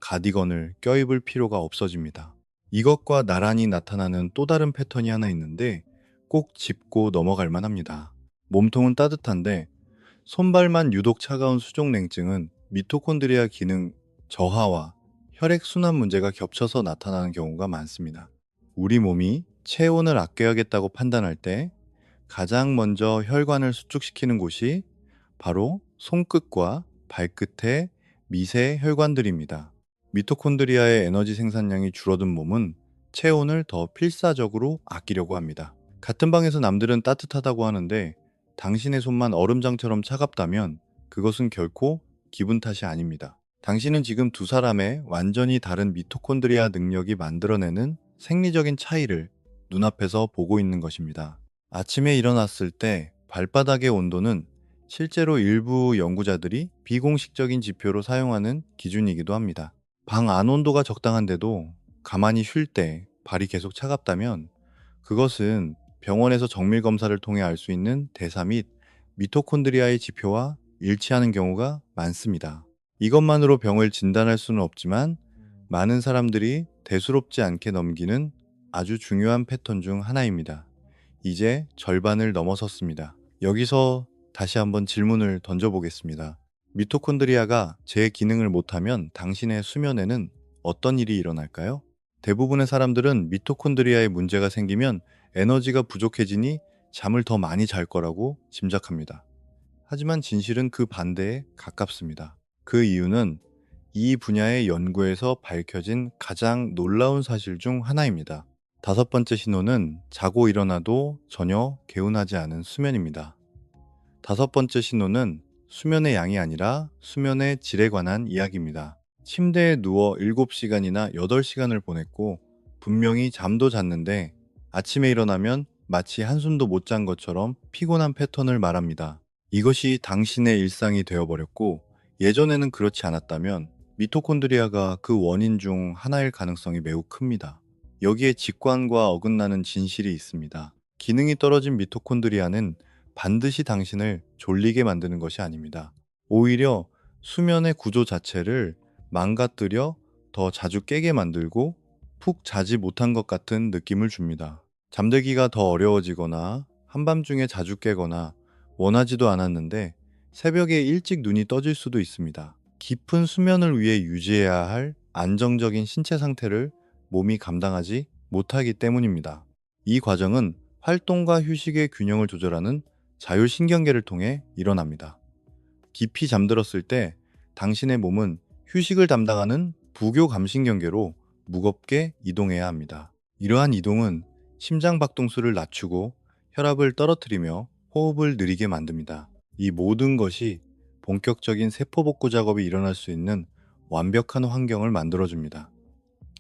A: 가디건을 껴입을 필요가 없어집니다. 이것과 나란히 나타나는 또 다른 패턴이 하나 있는데 꼭 짚고 넘어갈 만합니다. 몸통은 따뜻한데 손발만 유독 차가운 수족냉증은 미토콘드리아 기능 저하와 혈액순환 문제가 겹쳐서 나타나는 경우가 많습니다. 우리 몸이 체온을 아껴야겠다고 판단할 때 가장 먼저 혈관을 수축시키는 곳이 바로 손끝과 발끝의 미세 혈관들입니다. 미토콘드리아의 에너지 생산량이 줄어든 몸은 체온을 더 필사적으로 아끼려고 합니다. 같은 방에서 남들은 따뜻하다고 하는데 당신의 손만 얼음장처럼 차갑다면 그것은 결코 기분 탓이 아닙니다. 당신은 지금 두 사람의 완전히 다른 미토콘드리아 능력이 만들어내는 생리적인 차이를 눈앞에서 보고 있는 것입니다. 아침에 일어났을 때 발바닥의 온도는 실제로 일부 연구자들이 비공식적인 지표로 사용하는 기준이기도 합니다. 방 안 온도가 적당한데도 가만히 쉴 때 발이 계속 차갑다면 그것은 병원에서 정밀 검사를 통해 알 수 있는 대사 및 미토콘드리아의 지표와 일치하는 경우가 많습니다. 이것만으로 병을 진단할 수는 없지만 많은 사람들이 대수롭지 않게 넘기는 아주 중요한 패턴 중 하나입니다. 이제 절반을 넘어섰습니다. 여기서 다시 한번 질문을 던져보겠습니다. 미토콘드리아가 제 기능을 못하면 당신의 수면에는 어떤 일이 일어날까요? 대부분의 사람들은 미토콘드리아에 문제가 생기면 에너지가 부족해지니 잠을 더 많이 잘 거라고 짐작합니다. 하지만 진실은 그 반대에 가깝습니다. 그 이유는 이 분야의 연구에서 밝혀진 가장 놀라운 사실 중 하나입니다. 다섯 번째 신호는 자고 일어나도 전혀 개운하지 않은 수면입니다. 다섯 번째 신호는 수면의 양이 아니라 수면의 질에 관한 이야기입니다. 침대에 누워 7시간이나 8시간을 보냈고 분명히 잠도 잤는데 아침에 일어나면 마치 한숨도 못 잔 것처럼 피곤한 패턴을 말합니다. 이것이 당신의 일상이 되어버렸고 예전에는 그렇지 않았다면 미토콘드리아가 그 원인 중 하나일 가능성이 매우 큽니다. 여기에 직관과 어긋나는 진실이 있습니다. 기능이 떨어진 미토콘드리아는 반드시 당신을 졸리게 만드는 것이 아닙니다. 오히려 수면의 구조 자체를 망가뜨려 더 자주 깨게 만들고 푹 자지 못한 것 같은 느낌을 줍니다. 잠들기가 더 어려워지거나 한밤중에 자주 깨거나 원하지도 않았는데 새벽에 일찍 눈이 떠질 수도 있습니다. 깊은 수면을 위해 유지해야 할 안정적인 신체 상태를 몸이 감당하지 못하기 때문입니다. 이 과정은 활동과 휴식의 균형을 조절하는 자율신경계를 통해 일어납니다. 깊이 잠들었을 때 당신의 몸은 휴식을 담당하는 부교감신경계로 무겁게 이동해야 합니다. 이러한 이동은 심장 박동수를 낮추고 혈압을 떨어뜨리며 호흡을 느리게 만듭니다. 이 모든 것이 본격적인 세포 복구 작업이 일어날 수 있는 완벽한 환경을 만들어줍니다.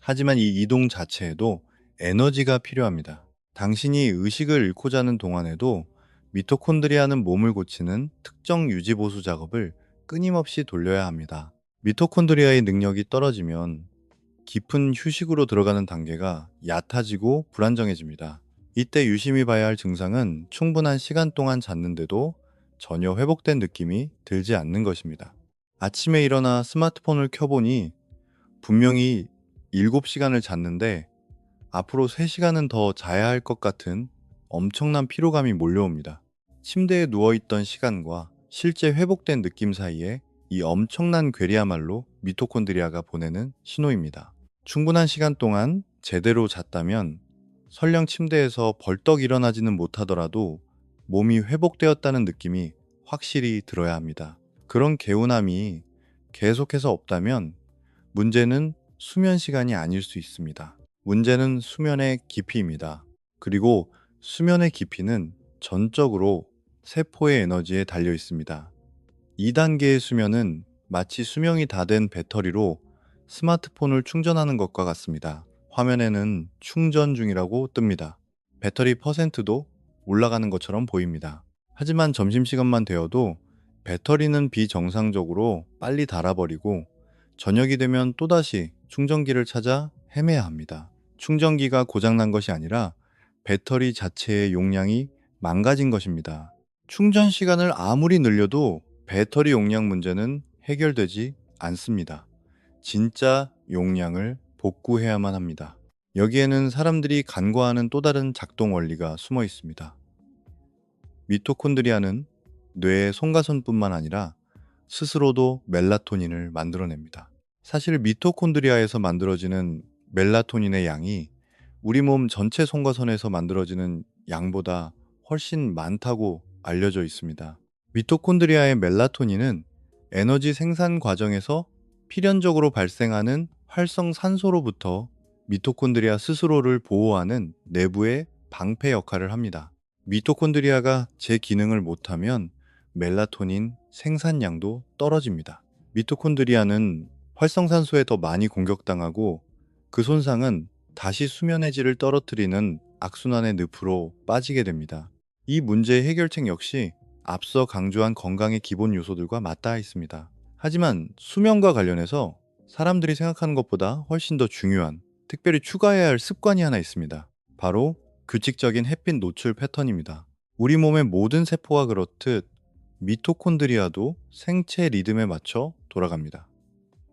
A: 하지만 이 이동 자체에도 에너지가 필요합니다. 당신이 의식을 잃고 자는 동안에도 미토콘드리아는 몸을 고치는 특정 유지보수 작업을 끊임없이 돌려야 합니다. 미토콘드리아의 능력이 떨어지면 깊은 휴식으로 들어가는 단계가 얕아지고 불안정해집니다. 이때 유심히 봐야 할 증상은 충분한 시간 동안 잤는데도 전혀 회복된 느낌이 들지 않는 것입니다. 아침에 일어나 스마트폰을 켜보니 분명히 7시간을 잤는데 앞으로 3시간은 더 자야 할 것 같은 엄청난 피로감이 몰려옵니다. 침대에 누워있던 시간과 실제 회복된 느낌 사이에 이 엄청난 괴리야말로 미토콘드리아가 보내는 신호입니다. 충분한 시간 동안 제대로 잤다면 설령 침대에서 벌떡 일어나지는 못하더라도 몸이 회복되었다는 느낌이 확실히 들어야 합니다. 그런 개운함이 계속해서 없다면 문제는 수면 시간이 아닐 수 있습니다. 문제는 수면의 깊이입니다. 그리고 수면의 깊이는 전적으로 세포의 에너지에 달려 있습니다. 2단계의 수면은 마치 수명이 다 된 배터리로 스마트폰을 충전하는 것과 같습니다. 화면에는 충전 중이라고 뜹니다. 배터리 퍼센트도 올라가는 것처럼 보입니다. 하지만 점심시간만 되어도 배터리는 비정상적으로 빨리 닳아버리고 저녁이 되면 또다시 충전기를 찾아 헤매야 합니다. 충전기가 고장난 것이 아니라 배터리 자체의 용량이 망가진 것입니다. 충전 시간을 아무리 늘려도 배터리 용량 문제는 해결되지 않습니다. 진짜 용량을 복구해야만 합니다. 여기에는 사람들이 간과하는 또 다른 작동 원리가 숨어 있습니다. 미토콘드리아는 뇌의 송가선뿐만 아니라 스스로도 멜라토닌을 만들어냅니다. 사실 미토콘드리아에서 만들어지는 멜라토닌의 양이 우리 몸 전체 송가선에서 만들어지는 양보다 훨씬 많다고 알려져 있습니다. 미토콘드리아의 멜라토닌은 에너지 생산 과정에서 필연적으로 발생하는 활성산소로부터 미토콘드리아 스스로를 보호하는 내부의 방패 역할을 합니다. 미토콘드리아가 제 기능을 못하면 멜라토닌 생산량도 떨어집니다. 미토콘드리아는 활성산소에 더 많이 공격당하고 그 손상은 다시 수면의 질을 떨어뜨리는 악순환의 늪으로 빠지게 됩니다. 이 문제의 해결책 역시 앞서 강조한 건강의 기본 요소들과 맞닿아 있습니다. 하지만 수면과 관련해서 사람들이 생각하는 것보다 훨씬 더 중요한, 특별히 추가해야 할 습관이 하나 있습니다. 바로 규칙적인 햇빛 노출 패턴입니다. 우리 몸의 모든 세포가 그렇듯 미토콘드리아도 생체 리듬에 맞춰 돌아갑니다.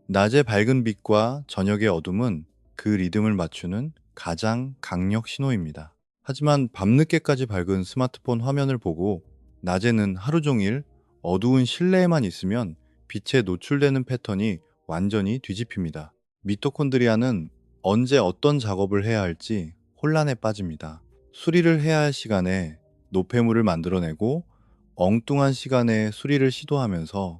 A: 낮의 밝은 빛과 저녁의 어둠은 그 리듬을 맞추는 가장 강력 신호입니다. 하지만 밤늦게까지 밝은 스마트폰 화면을 보고 낮에는 하루 종일 어두운 실내에만 있으면 빛에 노출되는 패턴이 완전히 뒤집힙니다. 미토콘드리아는 언제 어떤 작업을 해야 할지 혼란에 빠집니다. 수리를 해야 할 시간에 노폐물을 만들어내고 엉뚱한 시간에 수리를 시도하면서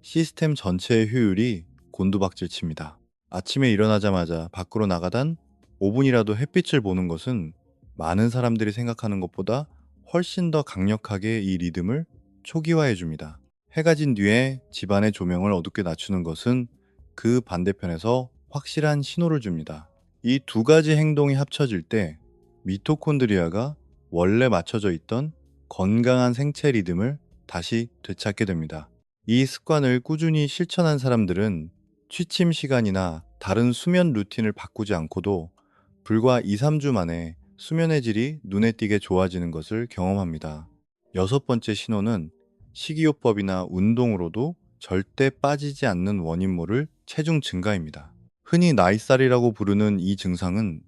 A: 시스템 전체의 효율이 곤두박질 칩니다. 아침에 일어나자마자 밖으로 나가단 5분이라도 햇빛을 보는 것은 많은 사람들이 생각하는 것보다 훨씬 더 강력하게 이 리듬을 초기화해 줍니다. 해가 진 뒤에 집안의 조명을 어둡게 낮추는 것은 그 반대편에서 확실한 신호를 줍니다. 이 두 가지 행동이 합쳐질 때 미토콘드리아가 원래 맞춰져 있던 건강한 생체 리듬을 다시 되찾게 됩니다. 이 습관을 꾸준히 실천한 사람들은 취침 시간이나 다른 수면 루틴을 바꾸지 않고도 불과 2, 3주 만에 수면의 질이 눈에 띄게 좋아지는 것을 경험합니다. 여섯 번째 신호는 식이요법이나 운동으로도 절대 빠지지 않는 원인 모를 체중 증가입니다. 흔히 나이살이라고 부르는 이 증상은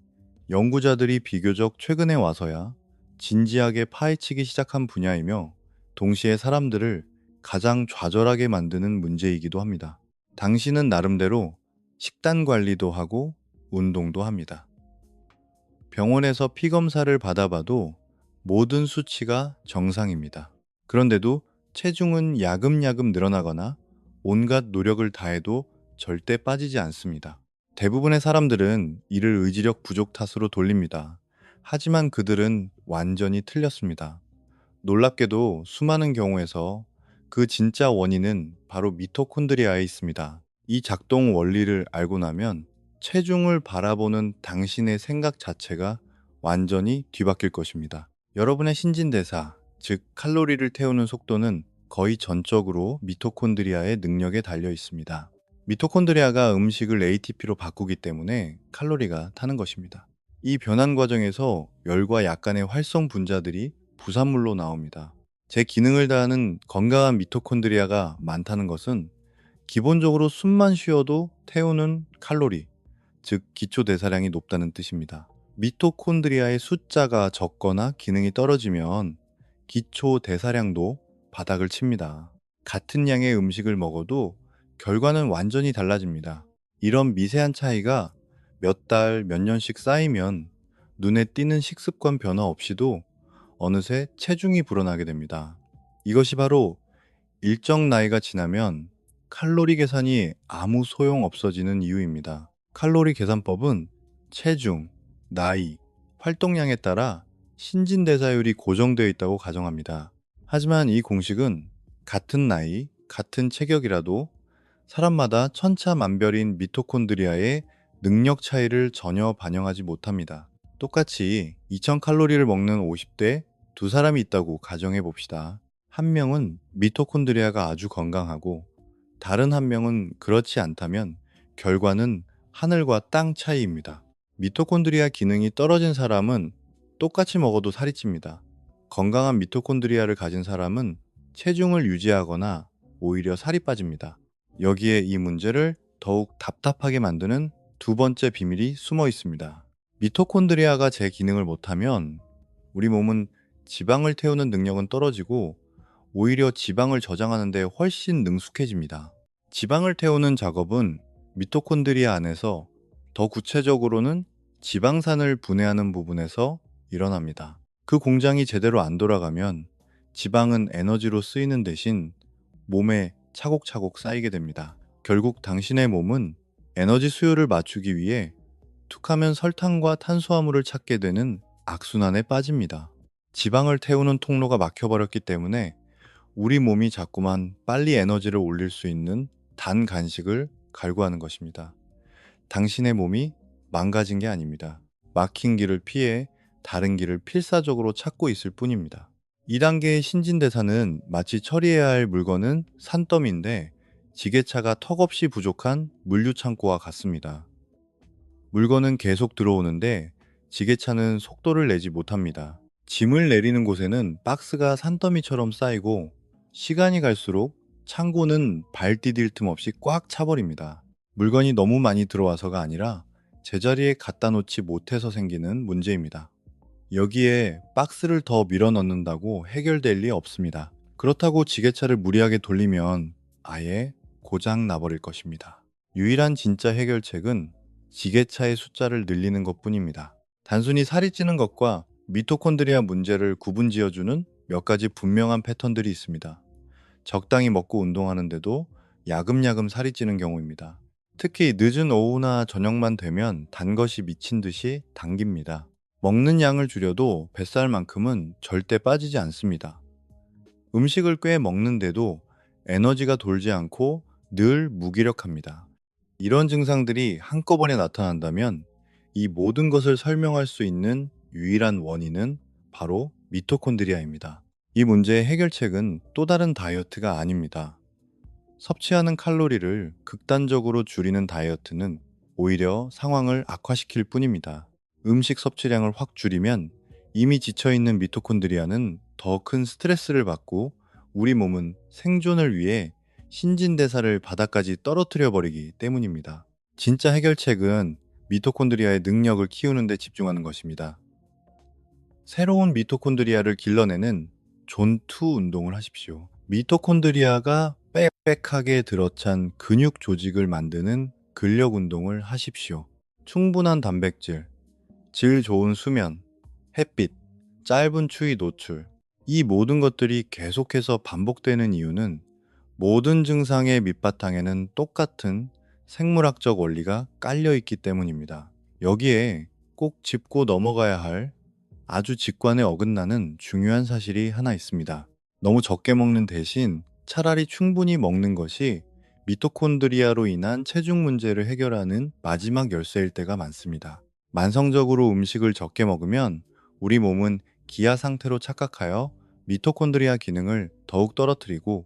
A: 연구자들이 비교적 최근에 와서야 진지하게 파헤치기 시작한 분야이며 동시에 사람들을 가장 좌절하게 만드는 문제이기도 합니다. 당신은 나름대로 식단 관리도 하고 운동도 합니다. 병원에서 피 검사를 받아봐도 모든 수치가 정상입니다. 그런데도 체중은 야금야금 늘어나거나 온갖 노력을 다해도 절대 빠지지 않습니다. 대부분의 사람들은 이를 의지력 부족 탓으로 돌립니다. 하지만 그들은 완전히 틀렸습니다. 놀랍게도 수많은 경우에서 그 진짜 원인은 바로 미토콘드리아에 있습니다. 이 작동 원리를 알고 나면 체중을 바라보는 당신의 생각 자체가 완전히 뒤바뀔 것입니다. 여러분의 신진대사, 즉 칼로리를 태우는 속도는 거의 전적으로 미토콘드리아의 능력에 달려 있습니다. 미토콘드리아가 음식을 ATP로 바꾸기 때문에 칼로리가 타는 것입니다. 이 변환 과정에서 열과 약간의 활성 분자들이 부산물로 나옵니다. 제 기능을 다하는 건강한 미토콘드리아가 많다는 것은 기본적으로 숨만 쉬어도 태우는 칼로리, 즉 기초 대사량이 높다는 뜻입니다. 미토콘드리아의 숫자가 적거나 기능이 떨어지면 기초 대사량도 바닥을 칩니다. 같은 양의 음식을 먹어도 결과는 완전히 달라집니다. 이런 미세한 차이가 몇 달, 몇 년씩 쌓이면 눈에 띄는 식습관 변화 없이도 어느새 체중이 불어나게 됩니다. 이것이 바로 일정 나이가 지나면 칼로리 계산이 아무 소용 없어지는 이유입니다. 칼로리 계산법은 체중, 나이, 활동량에 따라 신진대사율이 고정되어 있다고 가정합니다. 하지만 이 공식은 같은 나이, 같은 체격이라도 사람마다 천차만별인 미토콘드리아의 능력 차이를 전혀 반영하지 못합니다. 똑같이 2000칼로리를 먹는 50대 두 사람이 있다고 가정해 봅시다. 한 명은 미토콘드리아가 아주 건강하고 다른 한 명은 그렇지 않다면 결과는 하늘과 땅 차이입니다. 미토콘드리아 기능이 떨어진 사람은 똑같이 먹어도 살이 찝니다. 건강한 미토콘드리아를 가진 사람은 체중을 유지하거나 오히려 살이 빠집니다. 여기에 이 문제를 더욱 답답하게 만드는 두 번째 비밀이 숨어 있습니다. 미토콘드리아가 제 기능을 못하면 우리 몸은 지방을 태우는 능력은 떨어지고 오히려 지방을 저장하는 데 훨씬 능숙해집니다. 지방을 태우는 작업은 미토콘드리아 안에서, 더 구체적으로는 지방산을 분해하는 부분에서 일어납니다. 그 공장이 제대로 안 돌아가면 지방은 에너지로 쓰이는 대신 몸에 차곡차곡 쌓이게 됩니다. 결국 당신의 몸은 에너지 수요를 맞추기 위해 툭하면 설탕과 탄수화물을 찾게 되는 악순환에 빠집니다. 지방을 태우는 통로가 막혀버렸기 때문에 우리 몸이 자꾸만 빨리 에너지를 올릴 수 있는 단 간식을 갈구하는 것입니다. 당신의 몸이 망가진 게 아닙니다. 막힌 길을 피해 다른 길을 필사적으로 찾고 있을 뿐입니다. 2단계의 신진대사는 마치 처리해야 할 물건은 산더미인데 지게차가 턱없이 부족한 물류창고와 같습니다. 물건은 계속 들어오는데 지게차는 속도를 내지 못합니다. 짐을 내리는 곳에는 박스가 산더미처럼 쌓이고 시간이 갈수록 창고는 발 디딜 틈 없이 꽉 차버립니다. 물건이 너무 많이 들어와서가 아니라 제자리에 갖다 놓지 못해서 생기는 문제입니다. 여기에 박스를 더 밀어 넣는다고 해결될 리 없습니다. 그렇다고 지게차를 무리하게 돌리면 아예 고장 나버릴 것입니다. 유일한 진짜 해결책은 지게차의 숫자를 늘리는 것뿐입니다. 단순히 살이 찌는 것과 미토콘드리아 문제를 구분지어주는 몇 가지 분명한 패턴들이 있습니다. 적당히 먹고 운동하는데도 야금야금 살이 찌는 경우입니다. 특히 늦은 오후나 저녁만 되면 단 것이 미친 듯이 당깁니다. 먹는 양을 줄여도 뱃살만큼은 절대 빠지지 않습니다. 음식을 꽤 먹는데도 에너지가 돌지 않고 늘 무기력합니다. 이런 증상들이 한꺼번에 나타난다면 이 모든 것을 설명할 수 있는 유일한 원인은 바로 미토콘드리아입니다. 이 문제의 해결책은 또 다른 다이어트가 아닙니다. 섭취하는 칼로리를 극단적으로 줄이는 다이어트는 오히려 상황을 악화시킬 뿐입니다. 음식 섭취량을 확 줄이면 이미 지쳐있는 미토콘드리아는 더 큰 스트레스를 받고 우리 몸은 생존을 위해 신진대사를 바닥까지 떨어뜨려 버리기 때문입니다. 진짜 해결책은 미토콘드리아의 능력을 키우는 데 집중하는 것입니다. 새로운 미토콘드리아를 길러내는 존2 운동을 하십시오. 미토콘드리아가 빽빽하게 들어찬 근육 조직을 만드는 근력 운동을 하십시오. 충분한 단백질, 질 좋은 수면, 햇빛, 짧은 추위 노출, 이 모든 것들이 계속해서 반복되는 이유는 모든 증상의 밑바탕에는 똑같은 생물학적 원리가 깔려 있기 때문입니다. 여기에 꼭 짚고 넘어가야 할 아주 직관에 어긋나는 중요한 사실이 하나 있습니다. 너무 적게 먹는 대신 차라리 충분히 먹는 것이 미토콘드리아로 인한 체중 문제를 해결하는 마지막 열쇠일 때가 많습니다. 만성적으로 음식을 적게 먹으면 우리 몸은 기아 상태로 착각하여 미토콘드리아 기능을 더욱 떨어뜨리고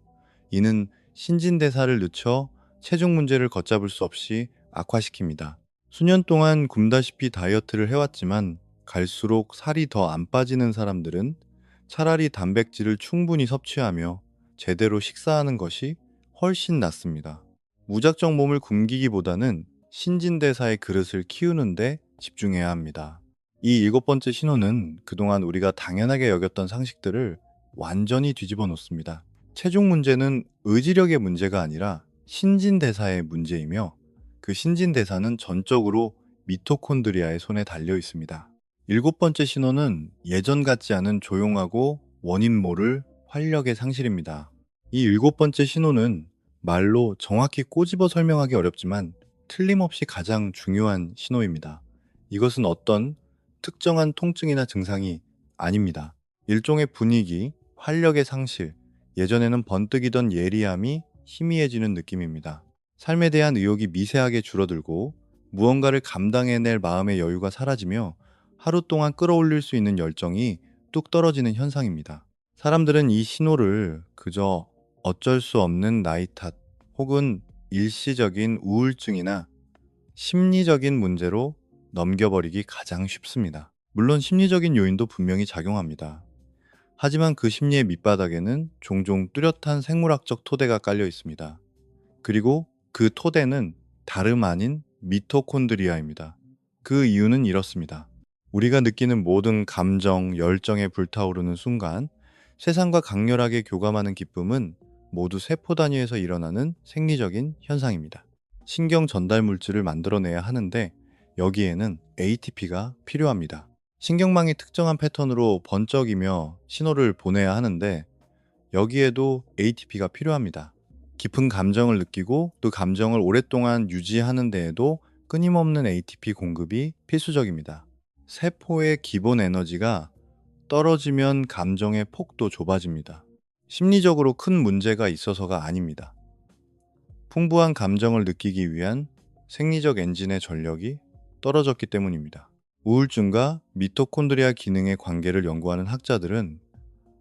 A: 이는 신진대사를 늦춰 체중 문제를 걷잡을 수 없이 악화시킵니다. 수년 동안 굶다시피 다이어트를 해왔지만 갈수록 살이 더 안 빠지는 사람들은 차라리 단백질을 충분히 섭취하며 제대로 식사하는 것이 훨씬 낫습니다. 무작정 몸을 굶기기보다는 신진대사의 그릇을 키우는데 집중해야 합니다. 이 일곱 번째 신호는 그동안 우리가 당연하게 여겼던 상식들을 완전히 뒤집어 놓습니다. 체중 문제는 의지력의 문제가 아니라 신진대사의 문제이며 그 신진대사는 전적으로 미토콘드리아의 손에 달려 있습니다. 일곱 번째 신호는 예전 같지 않은 조용하고 원인 모를 활력의 상실입니다. 이 일곱 번째 신호는 말로 정확히 꼬집어 설명하기 어렵지만 틀림없이 가장 중요한 신호입니다. 이것은 어떤 특정한 통증이나 증상이 아닙니다. 일종의 분위기, 활력의 상실, 예전에는 번뜩이던 예리함이 희미해지는 느낌입니다. 삶에 대한 의욕이 미세하게 줄어들고 무언가를 감당해낼 마음의 여유가 사라지며 하루 동안 끌어올릴 수 있는 열정이 뚝 떨어지는 현상입니다. 사람들은 이 신호를 그저 어쩔 수 없는 나이 탓 혹은 일시적인 우울증이나 심리적인 문제로 넘겨버리기 가장 쉽습니다. 물론 심리적인 요인도 분명히 작용합니다. 하지만 그 심리의 밑바닥에는 종종 뚜렷한 생물학적 토대가 깔려 있습니다. 그리고 그 토대는 다름 아닌 미토콘드리아입니다. 그 이유는 이렇습니다. 우리가 느끼는 모든 감정, 열정에 불타오르는 순간 세상과 강렬하게 교감하는 기쁨은 모두 세포 단위에서 일어나는 생리적인 현상입니다. 신경 전달 물질을 만들어내야 하는데 여기에는 ATP가 필요합니다. 신경망이 특정한 패턴으로 번쩍이며 신호를 보내야 하는데 여기에도 ATP가 필요합니다. 깊은 감정을 느끼고 그 감정을 오랫동안 유지하는 데에도 끊임없는 ATP 공급이 필수적입니다. 세포의 기본 에너지가 떨어지면 감정의 폭도 좁아집니다. 심리적으로 큰 문제가 있어서가 아닙니다. 풍부한 감정을 느끼기 위한 생리적 엔진의 전력이 떨어졌기 때문입니다. 우울증과 미토콘드리아 기능의 관계를 연구하는 학자들은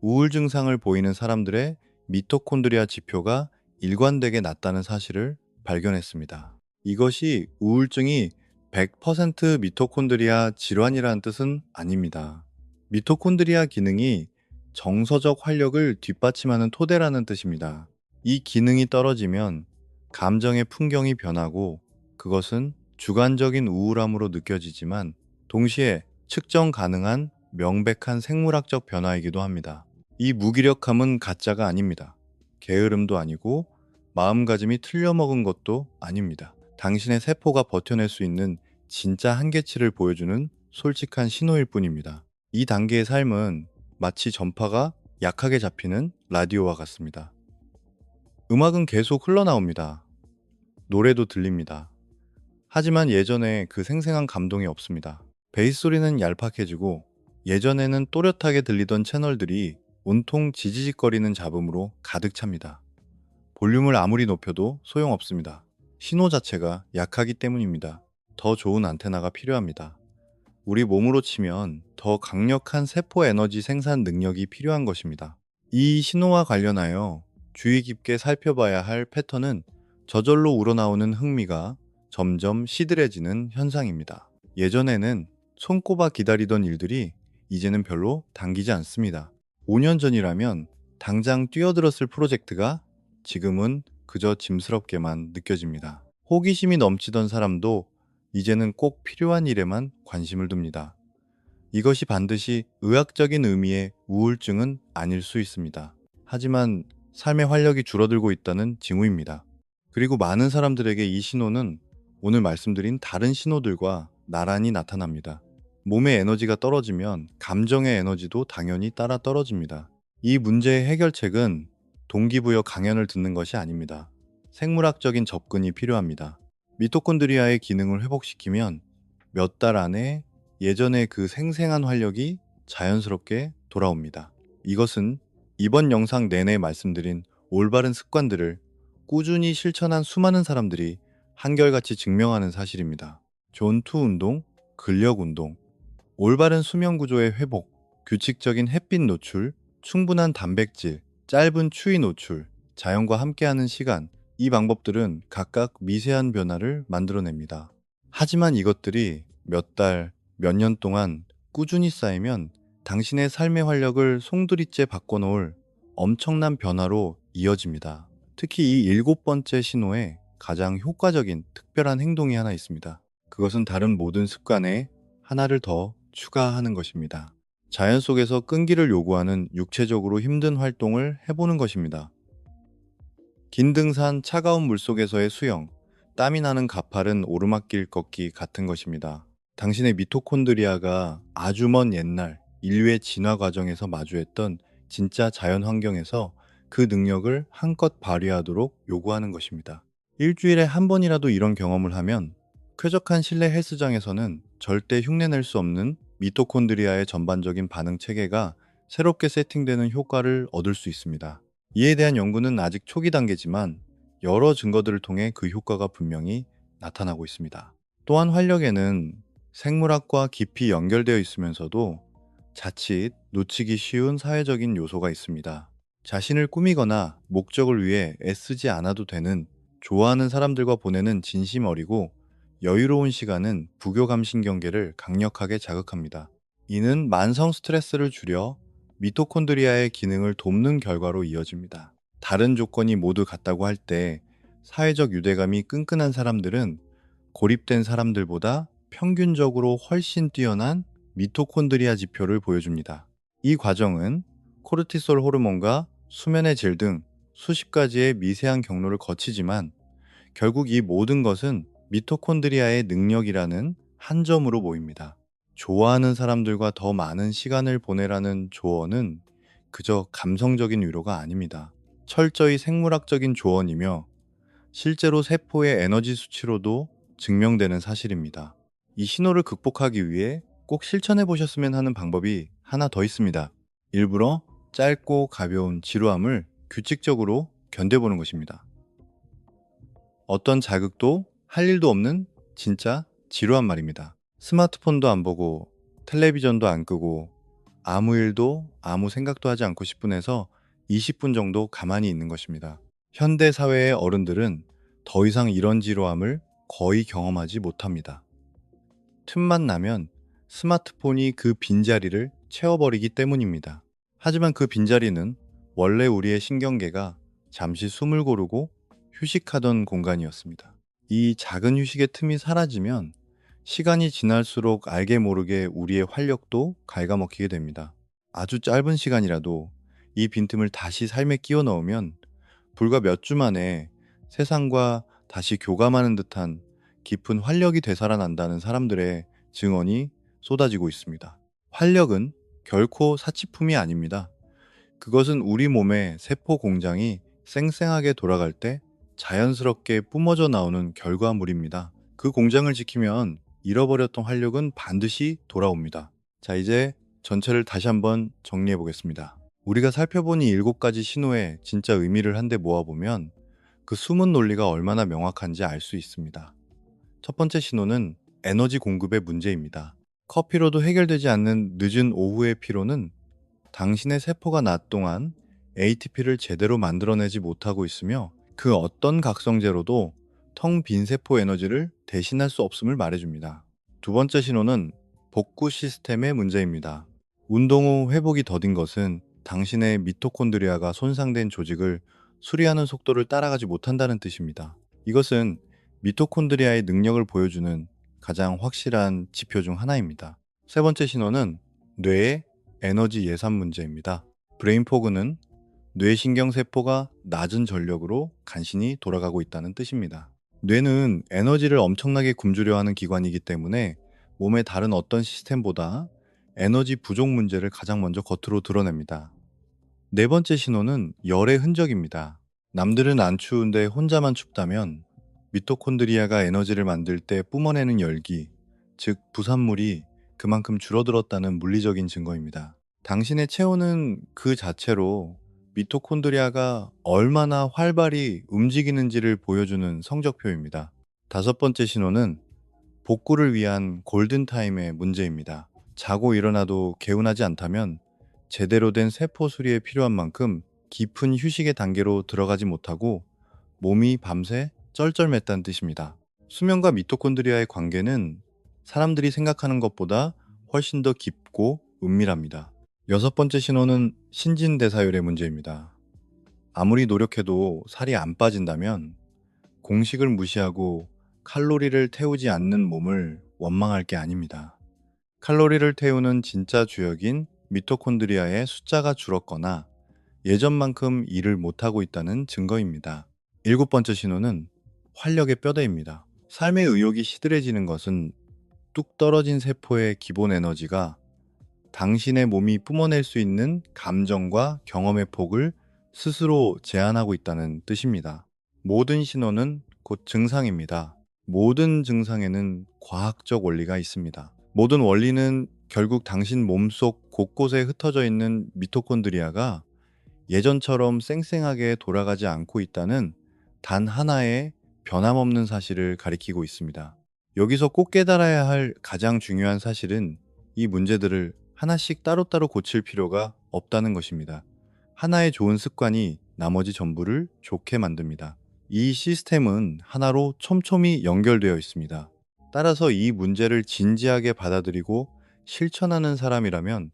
A: 우울 증상을 보이는 사람들의 미토콘드리아 지표가 일관되게 낮다는 사실을 발견했습니다. 이것이 우울증이 100% 미토콘드리아 질환이라는 뜻은 아닙니다. 미토콘드리아 기능이 정서적 활력을 뒷받침하는 토대라는 뜻입니다. 이 기능이 떨어지면 감정의 풍경이 변하고 그것은 주관적인 우울함으로 느껴지지만 동시에 측정 가능한 명백한 생물학적 변화이기도 합니다. 이 무기력함은 가짜가 아닙니다. 게으름도 아니고 마음가짐이 틀려먹은 것도 아닙니다. 당신의 세포가 버텨낼 수 있는 진짜 한계치를 보여주는 솔직한 신호일 뿐입니다. 이 단계의 삶은 마치 전파가 약하게 잡히는 라디오와 같습니다. 음악은 계속 흘러나옵니다. 노래도 들립니다. 하지만 예전에 그 생생한 감동이 없습니다. 베이스 소리는 얄팍해지고 예전에는 또렷하게 들리던 채널들이 온통 지지직거리는 잡음으로 가득 찹니다. 볼륨을 아무리 높여도 소용없습니다. 신호 자체가 약하기 때문입니다. 더 좋은 안테나가 필요합니다. 우리 몸으로 치면 더 강력한 세포 에너지 생산 능력이 필요한 것입니다. 이 신호와 관련하여 주의 깊게 살펴봐야 할 패턴은 저절로 우러나오는 흥미가 점점 시들해지는 현상입니다. 예전에는 손꼽아 기다리던 일들이 이제는 별로 당기지 않습니다. 5년 전이라면 당장 뛰어들었을 프로젝트가 지금은 그저 짐스럽게만 느껴집니다. 호기심이 넘치던 사람도 이제는 꼭 필요한 일에만 관심을 둡니다. 이것이 반드시 의학적인 의미의 우울증은 아닐 수 있습니다. 하지만 삶의 활력이 줄어들고 있다는 징후입니다. 그리고 많은 사람들에게 이 신호는 오늘 말씀드린 다른 신호들과 나란히 나타납니다. 몸의 에너지가 떨어지면 감정의 에너지도 당연히 따라 떨어집니다. 이 문제의 해결책은 동기부여 강연을 듣는 것이 아닙니다. 생물학적인 접근이 필요합니다. 미토콘드리아의 기능을 회복시키면 몇 달 안에 예전의 그 생생한 활력이 자연스럽게 돌아옵니다. 이것은 이번 영상 내내 말씀드린 올바른 습관들을 꾸준히 실천한 수많은 사람들이 한결같이 증명하는 사실입니다. 존투 운동, 근력 운동, 올바른 수면 구조의 회복, 규칙적인 햇빛 노출, 충분한 단백질, 짧은 추위 노출, 자연과 함께하는 시간, 이 방법들은 각각 미세한 변화를 만들어냅니다. 하지만 이것들이 몇 달, 몇 년 동안 꾸준히 쌓이면 당신의 삶의 활력을 송두리째 바꿔놓을 엄청난 변화로 이어집니다. 특히 이 7번째 신호에 가장 효과적인 특별한 행동이 하나 있습니다. 그것은 다른 모든 습관에 하나를 더 추가하는 것입니다. 자연 속에서 끈기를 요구하는 육체적으로 힘든 활동을 해보는 것입니다. 긴 등산, 차가운 물속에서의 수영, 땀이 나는 가파른 오르막길 걷기 같은 것입니다. 당신의 미토콘드리아가 아주 먼 옛날 인류의 진화 과정에서 마주했던 진짜 자연 환경에서 그 능력을 한껏 발휘하도록 요구하는 것입니다. 일주일에 한 번이라도 이런 경험을 하면 쾌적한 실내 헬스장에서는 절대 흉내낼 수 없는 미토콘드리아의 전반적인 반응 체계가 새롭게 세팅되는 효과를 얻을 수 있습니다. 이에 대한 연구는 아직 초기 단계지만 여러 증거들을 통해 그 효과가 분명히 나타나고 있습니다. 또한 활력에는 생물학과 깊이 연결되어 있으면서도 자칫 놓치기 쉬운 사회적인 요소가 있습니다. 자신을 꾸미거나 목적을 위해 애쓰지 않아도 되는 좋아하는 사람들과 보내는 진심 어리고 여유로운 시간은 부교감신경계를 강력하게 자극합니다. 이는 만성 스트레스를 줄여 미토콘드리아의 기능을 돕는 결과로 이어집니다. 다른 조건이 모두 같다고 할 때 사회적 유대감이 끈끈한 사람들은 고립된 사람들보다 평균적으로 훨씬 뛰어난 미토콘드리아 지표를 보여줍니다. 이 과정은 코르티솔 호르몬과 수면의 질 등 수십 가지의 미세한 경로를 거치지만 결국 이 모든 것은 미토콘드리아의 능력이라는 한 점으로 모입니다. 좋아하는 사람들과 더 많은 시간을 보내라는 조언은 그저 감성적인 위로가 아닙니다. 철저히 생물학적인 조언이며 실제로 세포의 에너지 수치로도 증명되는 사실입니다. 이 신호를 극복하기 위해 꼭 실천해 보셨으면 하는 방법이 하나 더 있습니다. 일부러 짧고 가벼운 지루함을 규칙적으로 견뎌보는 것입니다. 어떤 자극도 할 일도 없는 진짜 지루한 말입니다. 스마트폰도 안 보고 텔레비전도 안 끄고 아무 일도 아무 생각도 하지 않고 10분 에서 20분 정도 가만히 있는 것입니다. 현대 사회의 어른들은 더 이상 이런 지루함을 거의 경험하지 못합니다. 틈만 나면 스마트폰이 그 빈자리를 채워버리기 때문입니다. 하지만 그 빈자리는 원래 우리의 신경계가 잠시 숨을 고르고 휴식하던 공간이었습니다. 이 작은 휴식의 틈이 사라지면 시간이 지날수록 알게 모르게 우리의 활력도 갉아먹히게 됩니다. 아주 짧은 시간이라도 이 빈틈을 다시 삶에 끼워 넣으면 불과 몇 주 만에 세상과 다시 교감하는 듯한 깊은 활력이 되살아난다는 사람들의 증언이 쏟아지고 있습니다. 활력은 결코 사치품이 아닙니다. 그것은 우리 몸의 세포 공장이 쌩쌩하게 돌아갈 때 자연스럽게 뿜어져 나오는 결과물입니다. 그 공장을 지키면 잃어버렸던 활력은 반드시 돌아옵니다. 자, 이제 전체를 다시 한번 정리해 보겠습니다. 우리가 살펴본 이 7가지 신호에 진짜 의미를 한데 모아보면 그 숨은 논리가 얼마나 명확한지 알 수 있습니다. 첫 번째 신호는 에너지 공급의 문제입니다. 커피로도 해결되지 않는 늦은 오후의 피로는 당신의 세포가 낮 동안 ATP를 제대로 만들어내지 못하고 있으며 그 어떤 각성제로도 텅 빈 세포 에너지를 대신할 수 없음을 말해줍니다. 두 번째 신호는 복구 시스템의 문제입니다. 운동 후 회복이 더딘 것은 당신의 미토콘드리아가 손상된 조직을 수리하는 속도를 따라가지 못한다는 뜻입니다. 이것은 미토콘드리아의 능력을 보여주는 가장 확실한 지표 중 하나입니다. 세 번째 신호는 뇌의 에너지 예산 문제입니다. 브레인포그는 뇌신경세포가 낮은 전력으로 간신히 돌아가고 있다는 뜻입니다. 뇌는 에너지를 엄청나게 굶주려 하는 기관이기 때문에 몸의 다른 어떤 시스템보다 에너지 부족 문제를 가장 먼저 겉으로 드러냅니다. 네 번째 신호는 열의 흔적입니다. 남들은 안 추운데 혼자만 춥다면 미토콘드리아가 에너지를 만들 때 뿜어내는 열기, 즉 부산물이 그만큼 줄어들었다는 물리적인 증거입니다. 당신의 체온은 그 자체로 미토콘드리아가 얼마나 활발히 움직이는지를 보여주는 성적표입니다. 다섯 번째 신호는 복구를 위한 골든타임의 문제입니다. 자고 일어나도 개운하지 않다면 제대로 된 세포 수리에 필요한 만큼 깊은 휴식의 단계로 들어가지 못하고 몸이 밤새 쩔쩔맸다는 뜻입니다. 수면과 미토콘드리아의 관계는 사람들이 생각하는 것보다 훨씬 더 깊고 은밀합니다. 여섯 번째 신호는 신진대사율의 문제입니다. 아무리 노력해도 살이 안 빠진다면 공식을 무시하고 칼로리를 태우지 않는 몸을 원망할 게 아닙니다. 칼로리를 태우는 진짜 주역인 미토콘드리아의 숫자가 줄었거나 예전만큼 일을 못하고 있다는 증거입니다. 일곱 번째 신호는 활력의 뼈대입니다. 삶의 의욕이 시들해지는 것은 뚝 떨어진 세포의 기본 에너지가 당신의 몸이 뿜어낼 수 있는 감정과 경험의 폭을 스스로 제한하고 있다는 뜻입니다. 모든 신호는 곧 증상입니다. 모든 증상에는 과학적 원리가 있습니다. 모든 원리는 결국 당신 몸속 곳곳에 흩어져 있는 미토콘드리아가 예전처럼 쌩쌩하게 돌아가지 않고 있다는 단 하나의 변함없는 사실을 가리키고 있습니다. 여기서 꼭 깨달아야 할 가장 중요한 사실은 이 문제들을 하나씩 따로따로 고칠 필요가 없다는 것입니다. 하나의 좋은 습관이 나머지 전부를 좋게 만듭니다. 이 시스템은 하나로 촘촘히 연결되어 있습니다. 따라서 이 문제를 진지하게 받아들이고 실천하는 사람이라면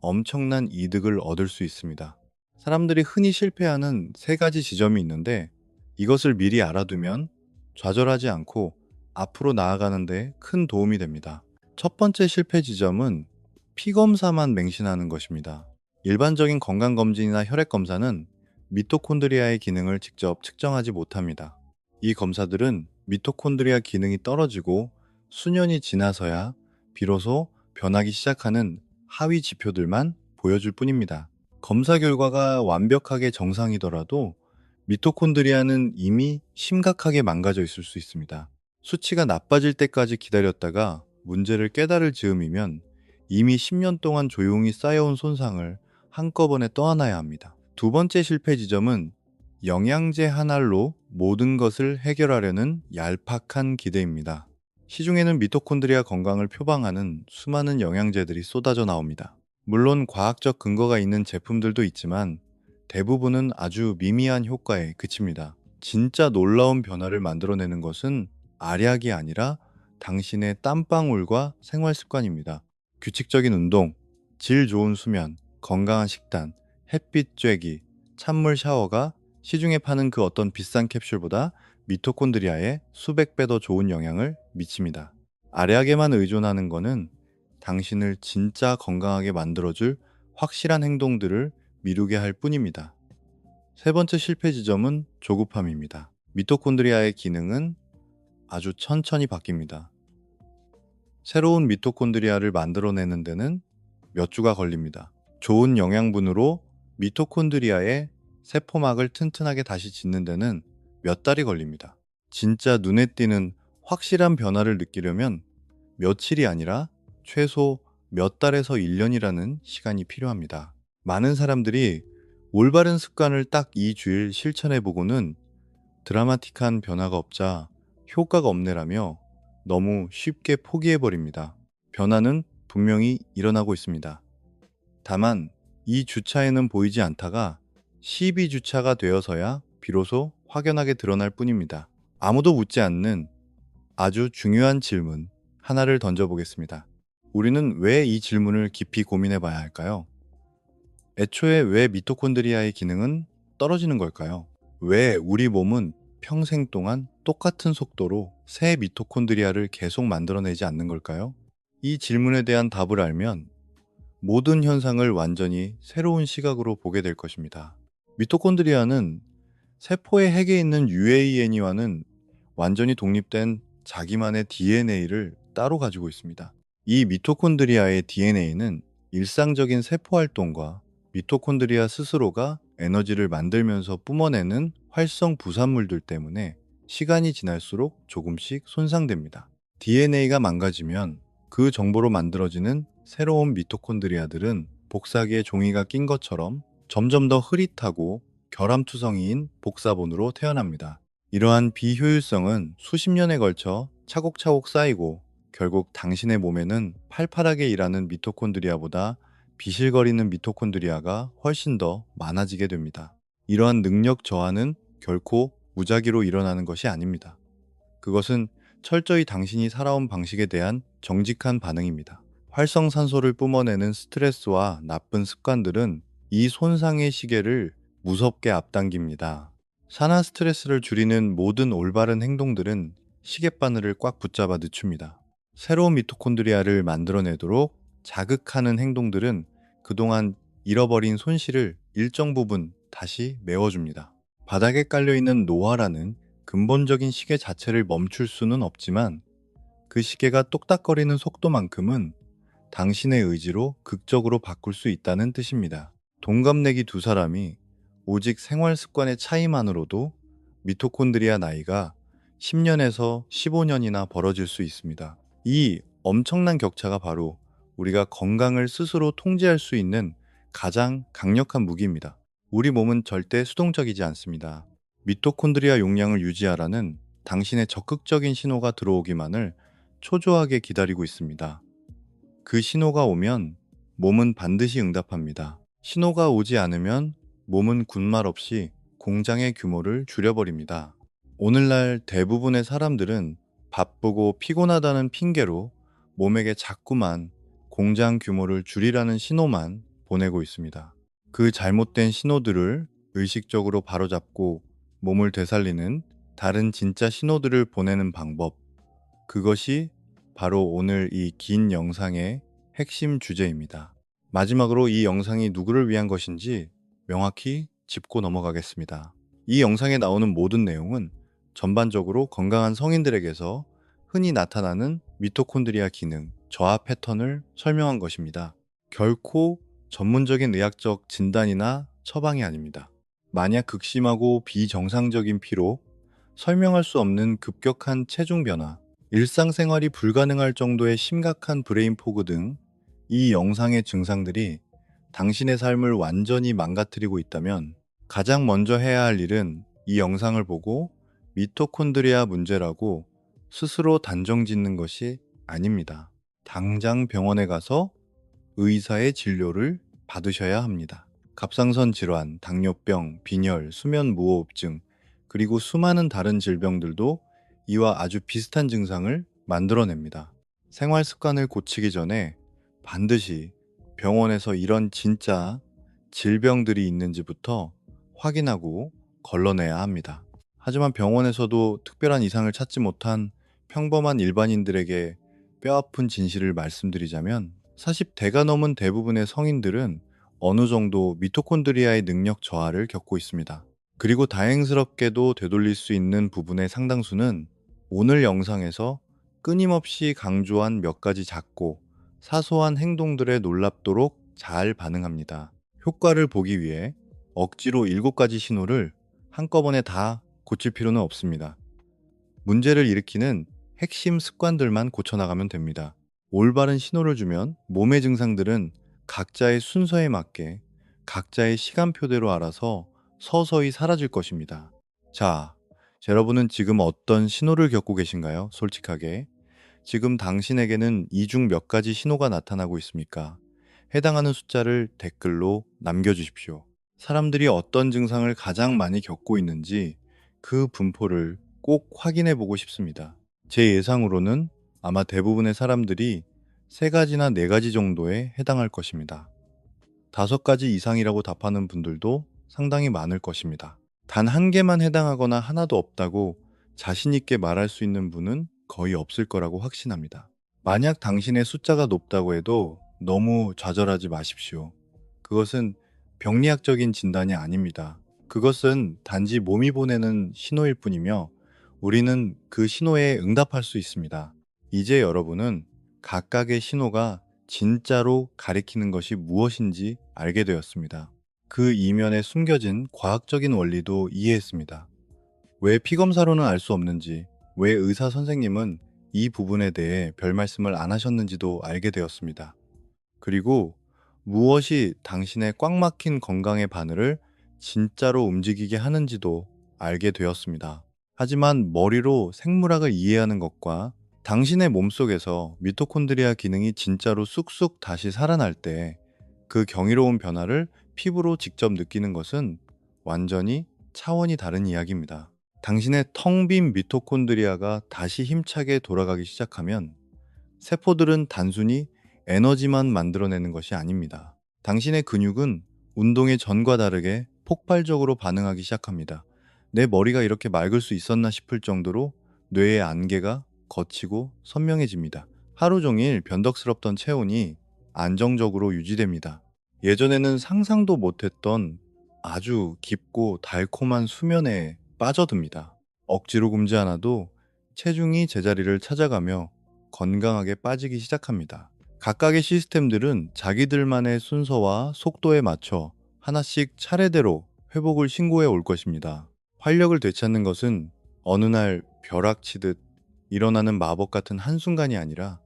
A: 엄청난 이득을 얻을 수 있습니다. 사람들이 흔히 실패하는 세 가지 지점이 있는데 이것을 미리 알아두면 좌절하지 않고 앞으로 나아가는데 큰 도움이 됩니다. 첫 번째 실패 지점은 피검사만 맹신하는 것입니다. 일반적인 건강검진이나 혈액검사는 미토콘드리아의 기능을 직접 측정하지 못합니다. 이 검사들은 미토콘드리아 기능이 떨어지고 수년이 지나서야 비로소 변하기 시작하는 하위 지표들만 보여줄 뿐입니다. 검사 결과가 완벽하게 정상이더라도 미토콘드리아는 이미 심각하게 망가져 있을 수 있습니다. 수치가 나빠질 때까지 기다렸다가 문제를 깨달을 즈음이면 이미 10년 동안 조용히 쌓여온 손상을 한꺼번에 떠안아야 합니다. 두 번째 실패 지점은 영양제 한 알로 모든 것을 해결하려는 얄팍한 기대입니다. 시중에는 미토콘드리아 건강을 표방하는 수많은 영양제들이 쏟아져 나옵니다. 물론 과학적 근거가 있는 제품들도 있지만 대부분은 아주 미미한 효과에 그칩니다. 진짜 놀라운 변화를 만들어내는 것은 알약이 아니라 당신의 땀방울과 생활 습관입니다. 규칙적인 운동, 질 좋은 수면, 건강한 식단, 햇빛 쬐기, 찬물 샤워가 시중에 파는 그 어떤 비싼 캡슐보다 미토콘드리아에 수백 배 더 좋은 영향을 미칩니다. 알약에만 의존하는 것은 당신을 진짜 건강하게 만들어줄 확실한 행동들을 미루게 할 뿐입니다. 세 번째 실패 지점은 조급함입니다. 미토콘드리아의 기능은 아주 천천히 바뀝니다. 새로운 미토콘드리아를 만들어내는 데는 몇 주가 걸립니다. 좋은 영양분으로 미토콘드리아의 세포막을 튼튼하게 다시 짓는 데는 몇 달이 걸립니다. 진짜 눈에 띄는 확실한 변화를 느끼려면 며칠이 아니라 최소 몇 달에서 1년이라는 시간이 필요합니다. 많은 사람들이 올바른 습관을 딱 2주일 실천해보고는 드라마틱한 변화가 없자 효과가 없네라며 너무 쉽게 포기해버립니다. 변화는 분명히 일어나고 있습니다. 다만 이 주차에는 보이지 않다가 12주차가 되어서야 비로소 확연하게 드러날 뿐입니다. 아무도 묻지 않는 아주 중요한 질문 하나를 던져보겠습니다. 우리는 왜 이 질문을 깊이 고민해 봐야 할까요? 애초에 왜 미토콘드리아의 기능은 떨어지는 걸까요? 왜 우리 몸은 평생 동안 똑같은 속도로 새 미토콘드리아를 계속 만들어내지 않는 걸까요? 이 질문에 대한 답을 알면 모든 현상을 완전히 새로운 시각으로 보게 될 것입니다. 미토콘드리아는 세포의 핵에 있는 UAN이와는 완전히 독립된 자기만의 DNA를 따로 가지고 있습니다. 이 미토콘드리아의 DNA는 일상적인 세포 활동과 미토콘드리아 스스로가 에너지를 만들면서 뿜어내는 활성 부산물들 때문에 시간이 지날수록 조금씩 손상됩니다. DNA가 망가지면 그 정보로 만들어지는 새로운 미토콘드리아들은 복사기에 종이가 낀 것처럼 점점 더 흐릿하고 결함투성이인 복사본으로 태어납니다. 이러한 비효율성은 수십 년에 걸쳐 차곡차곡 쌓이고 결국 당신의 몸에는 팔팔하게 일하는 미토콘드리아보다 비실거리는 미토콘드리아가 훨씬 더 많아지게 됩니다. 이러한 능력 저하는 결코 무작위로 일어나는 것이 아닙니다. 그것은 철저히 당신이 살아온 방식에 대한 정직한 반응입니다. 활성산소를 뿜어내는 스트레스와 나쁜 습관들은 이 손상의 시계를 무섭게 앞당깁니다. 산화 스트레스를 줄이는 모든 올바른 행동들은 시계바늘을 꽉 붙잡아 늦춥니다. 새로운 미토콘드리아를 만들어내도록 자극하는 행동들은 그동안 잃어버린 손실을 일정 부분 다시 메워줍니다. 바닥에 깔려있는 노화라는 근본적인 시계 자체를 멈출 수는 없지만 그 시계가 똑딱거리는 속도만큼은 당신의 의지로 극적으로 바꿀 수 있다는 뜻입니다. 동갑내기 두 사람이 오직 생활 습관의 차이만으로도 미토콘드리아 나이가 10년에서 15년이나 벌어질 수 있습니다. 이 엄청난 격차가 바로 우리가 건강을 스스로 통제할 수 있는 가장 강력한 무기입니다. 우리 몸은 절대 수동적이지 않습니다. 미토콘드리아 용량을 유지하라는 당신의 적극적인 신호가 들어오기만을 초조하게 기다리고 있습니다. 그 신호가 오면 몸은 반드시 응답합니다. 신호가 오지 않으면 몸은 군말 없이 공장의 규모를 줄여버립니다. 오늘날 대부분의 사람들은 바쁘고 피곤하다는 핑계로 몸에게 자꾸만 공장 규모를 줄이라는 신호만 보내고 있습니다. 그 잘못된 신호들을 의식적으로 바로잡고 몸을 되살리는 다른 진짜 신호들을 보내는 방법. 그것이 바로 오늘 이 긴 영상의 핵심 주제입니다. 마지막으로 이 영상이 누구를 위한 것인지 명확히 짚고 넘어가겠습니다. 이 영상에 나오는 모든 내용은 전반적으로 건강한 성인들에게서 흔히 나타나는 미토콘드리아 기능, 저하 패턴을 설명한 것입니다. 결코 전문적인 의학적 진단이나 처방이 아닙니다. 만약 극심하고 비정상적인 피로, 설명할 수 없는 급격한 체중 변화, 일상생활이 불가능할 정도의 심각한 브레인 포그 등 이 영상의 증상들이 당신의 삶을 완전히 망가뜨리고 있다면 가장 먼저 해야 할 일은 이 영상을 보고 미토콘드리아 문제라고 스스로 단정 짓는 것이 아닙니다. 당장 병원에 가서 의사의 진료를 받으셔야 합니다. 갑상선 질환, 당뇨병, 빈혈, 수면 무호흡증, 그리고 수많은 다른 질병들도 이와 아주 비슷한 증상을 만들어냅니다. 생활 습관을 고치기 전에 반드시 병원에서 이런 진짜 질병들이 있는지부터 확인하고 걸러내야 합니다. 하지만 병원에서도 특별한 이상을 찾지 못한 평범한 일반인들에게 뼈아픈 진실을 말씀드리자면 40대가 넘은 대부분의 성인들은 어느 정도 미토콘드리아의 능력 저하를 겪고 있습니다. 그리고 다행스럽게도 되돌릴 수 있는 부분의 상당수는 오늘 영상에서 끊임없이 강조한 몇 가지 작고 사소한 행동들에 놀랍도록 잘 반응합니다. 효과를 보기 위해 억지로 7가지 신호를 한꺼번에 다 고칠 필요는 없습니다. 문제를 일으키는 핵심 습관들만 고쳐나가면 됩니다. 올바른 신호를 주면 몸의 증상들은 각자의 순서에 맞게 각자의 시간표대로 알아서 서서히 사라질 것입니다. 자, 여러분은 지금 어떤 신호를 겪고 계신가요? 솔직하게. 지금 당신에게는 이 중 몇 가지 신호가 나타나고 있습니까? 해당하는 숫자를 댓글로 남겨주십시오. 사람들이 어떤 증상을 가장 많이 겪고 있는지 그 분포를 꼭 확인해 보고 싶습니다. 제 예상으로는 아마 대부분의 사람들이 3가지나 4가지 정도에 해당할 것입니다. 5가지 이상이라고 답하는 분들도 상당히 많을 것입니다. 단 1개만 해당하거나 하나도 없다고 자신있게 말할 수 있는 분은 거의 없을 거라고 확신합니다. 만약 당신의 숫자가 높다고 해도 너무 좌절하지 마십시오. 그것은 병리학적인 진단이 아닙니다. 그것은 단지 몸이 보내는 신호일 뿐이며 우리는 그 신호에 응답할 수 있습니다. 이제 여러분은 각각의 신호가 진짜로 가리키는 것이 무엇인지 알게 되었습니다. 그 이면에 숨겨진 과학적인 원리도 이해했습니다. 왜 피검사로는 알 수 없는지, 왜 의사 선생님은 이 부분에 대해 별 말씀을 안 하셨는지도 알게 되었습니다. 그리고 무엇이 당신의 꽉 막힌 건강의 바늘을 진짜로 움직이게 하는지도 알게 되었습니다. 하지만 머리로 생물학을 이해하는 것과 당신의 몸속에서 미토콘드리아 기능이 진짜로 쑥쑥 다시 살아날 때 그 경이로운 변화를 피부로 직접 느끼는 것은 완전히 차원이 다른 이야기입니다. 당신의 텅 빈 미토콘드리아가 다시 힘차게 돌아가기 시작하면 세포들은 단순히 에너지만 만들어내는 것이 아닙니다. 당신의 근육은 운동의 전과 다르게 폭발적으로 반응하기 시작합니다. 내 머리가 이렇게 맑을 수 있었나 싶을 정도로 뇌의 안개가 거치고 선명해집니다. 하루 종일 변덕스럽던 체온이 안정적으로 유지됩니다. 예전에는 상상도 못했던 아주 깊고 달콤한 수면에 빠져듭니다. 억지로 굶지 않아도 체중이 제자리를 찾아가며 건강하게 빠지기 시작합니다. 각각의 시스템들은 자기들만의 순서와 속도에 맞춰 하나씩 차례대로 회복을 신고해 올 것입니다. 활력을 되찾는 것은 어느 날 벼락치듯 일어나는 마법 같은 한순간이 아니라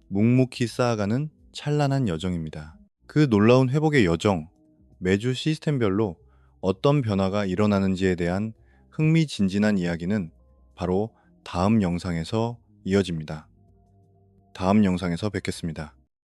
A: 묵묵히 쌓아가는 찬란한 여정입니다. 그 놀라운 회복의 여정, 매주 시스템별로 어떤 변화가 일어나는지에 대한 흥미진진한 이야기는 바로 다음 영상에서 이어집니다. 다음 영상에서 뵙겠습니다.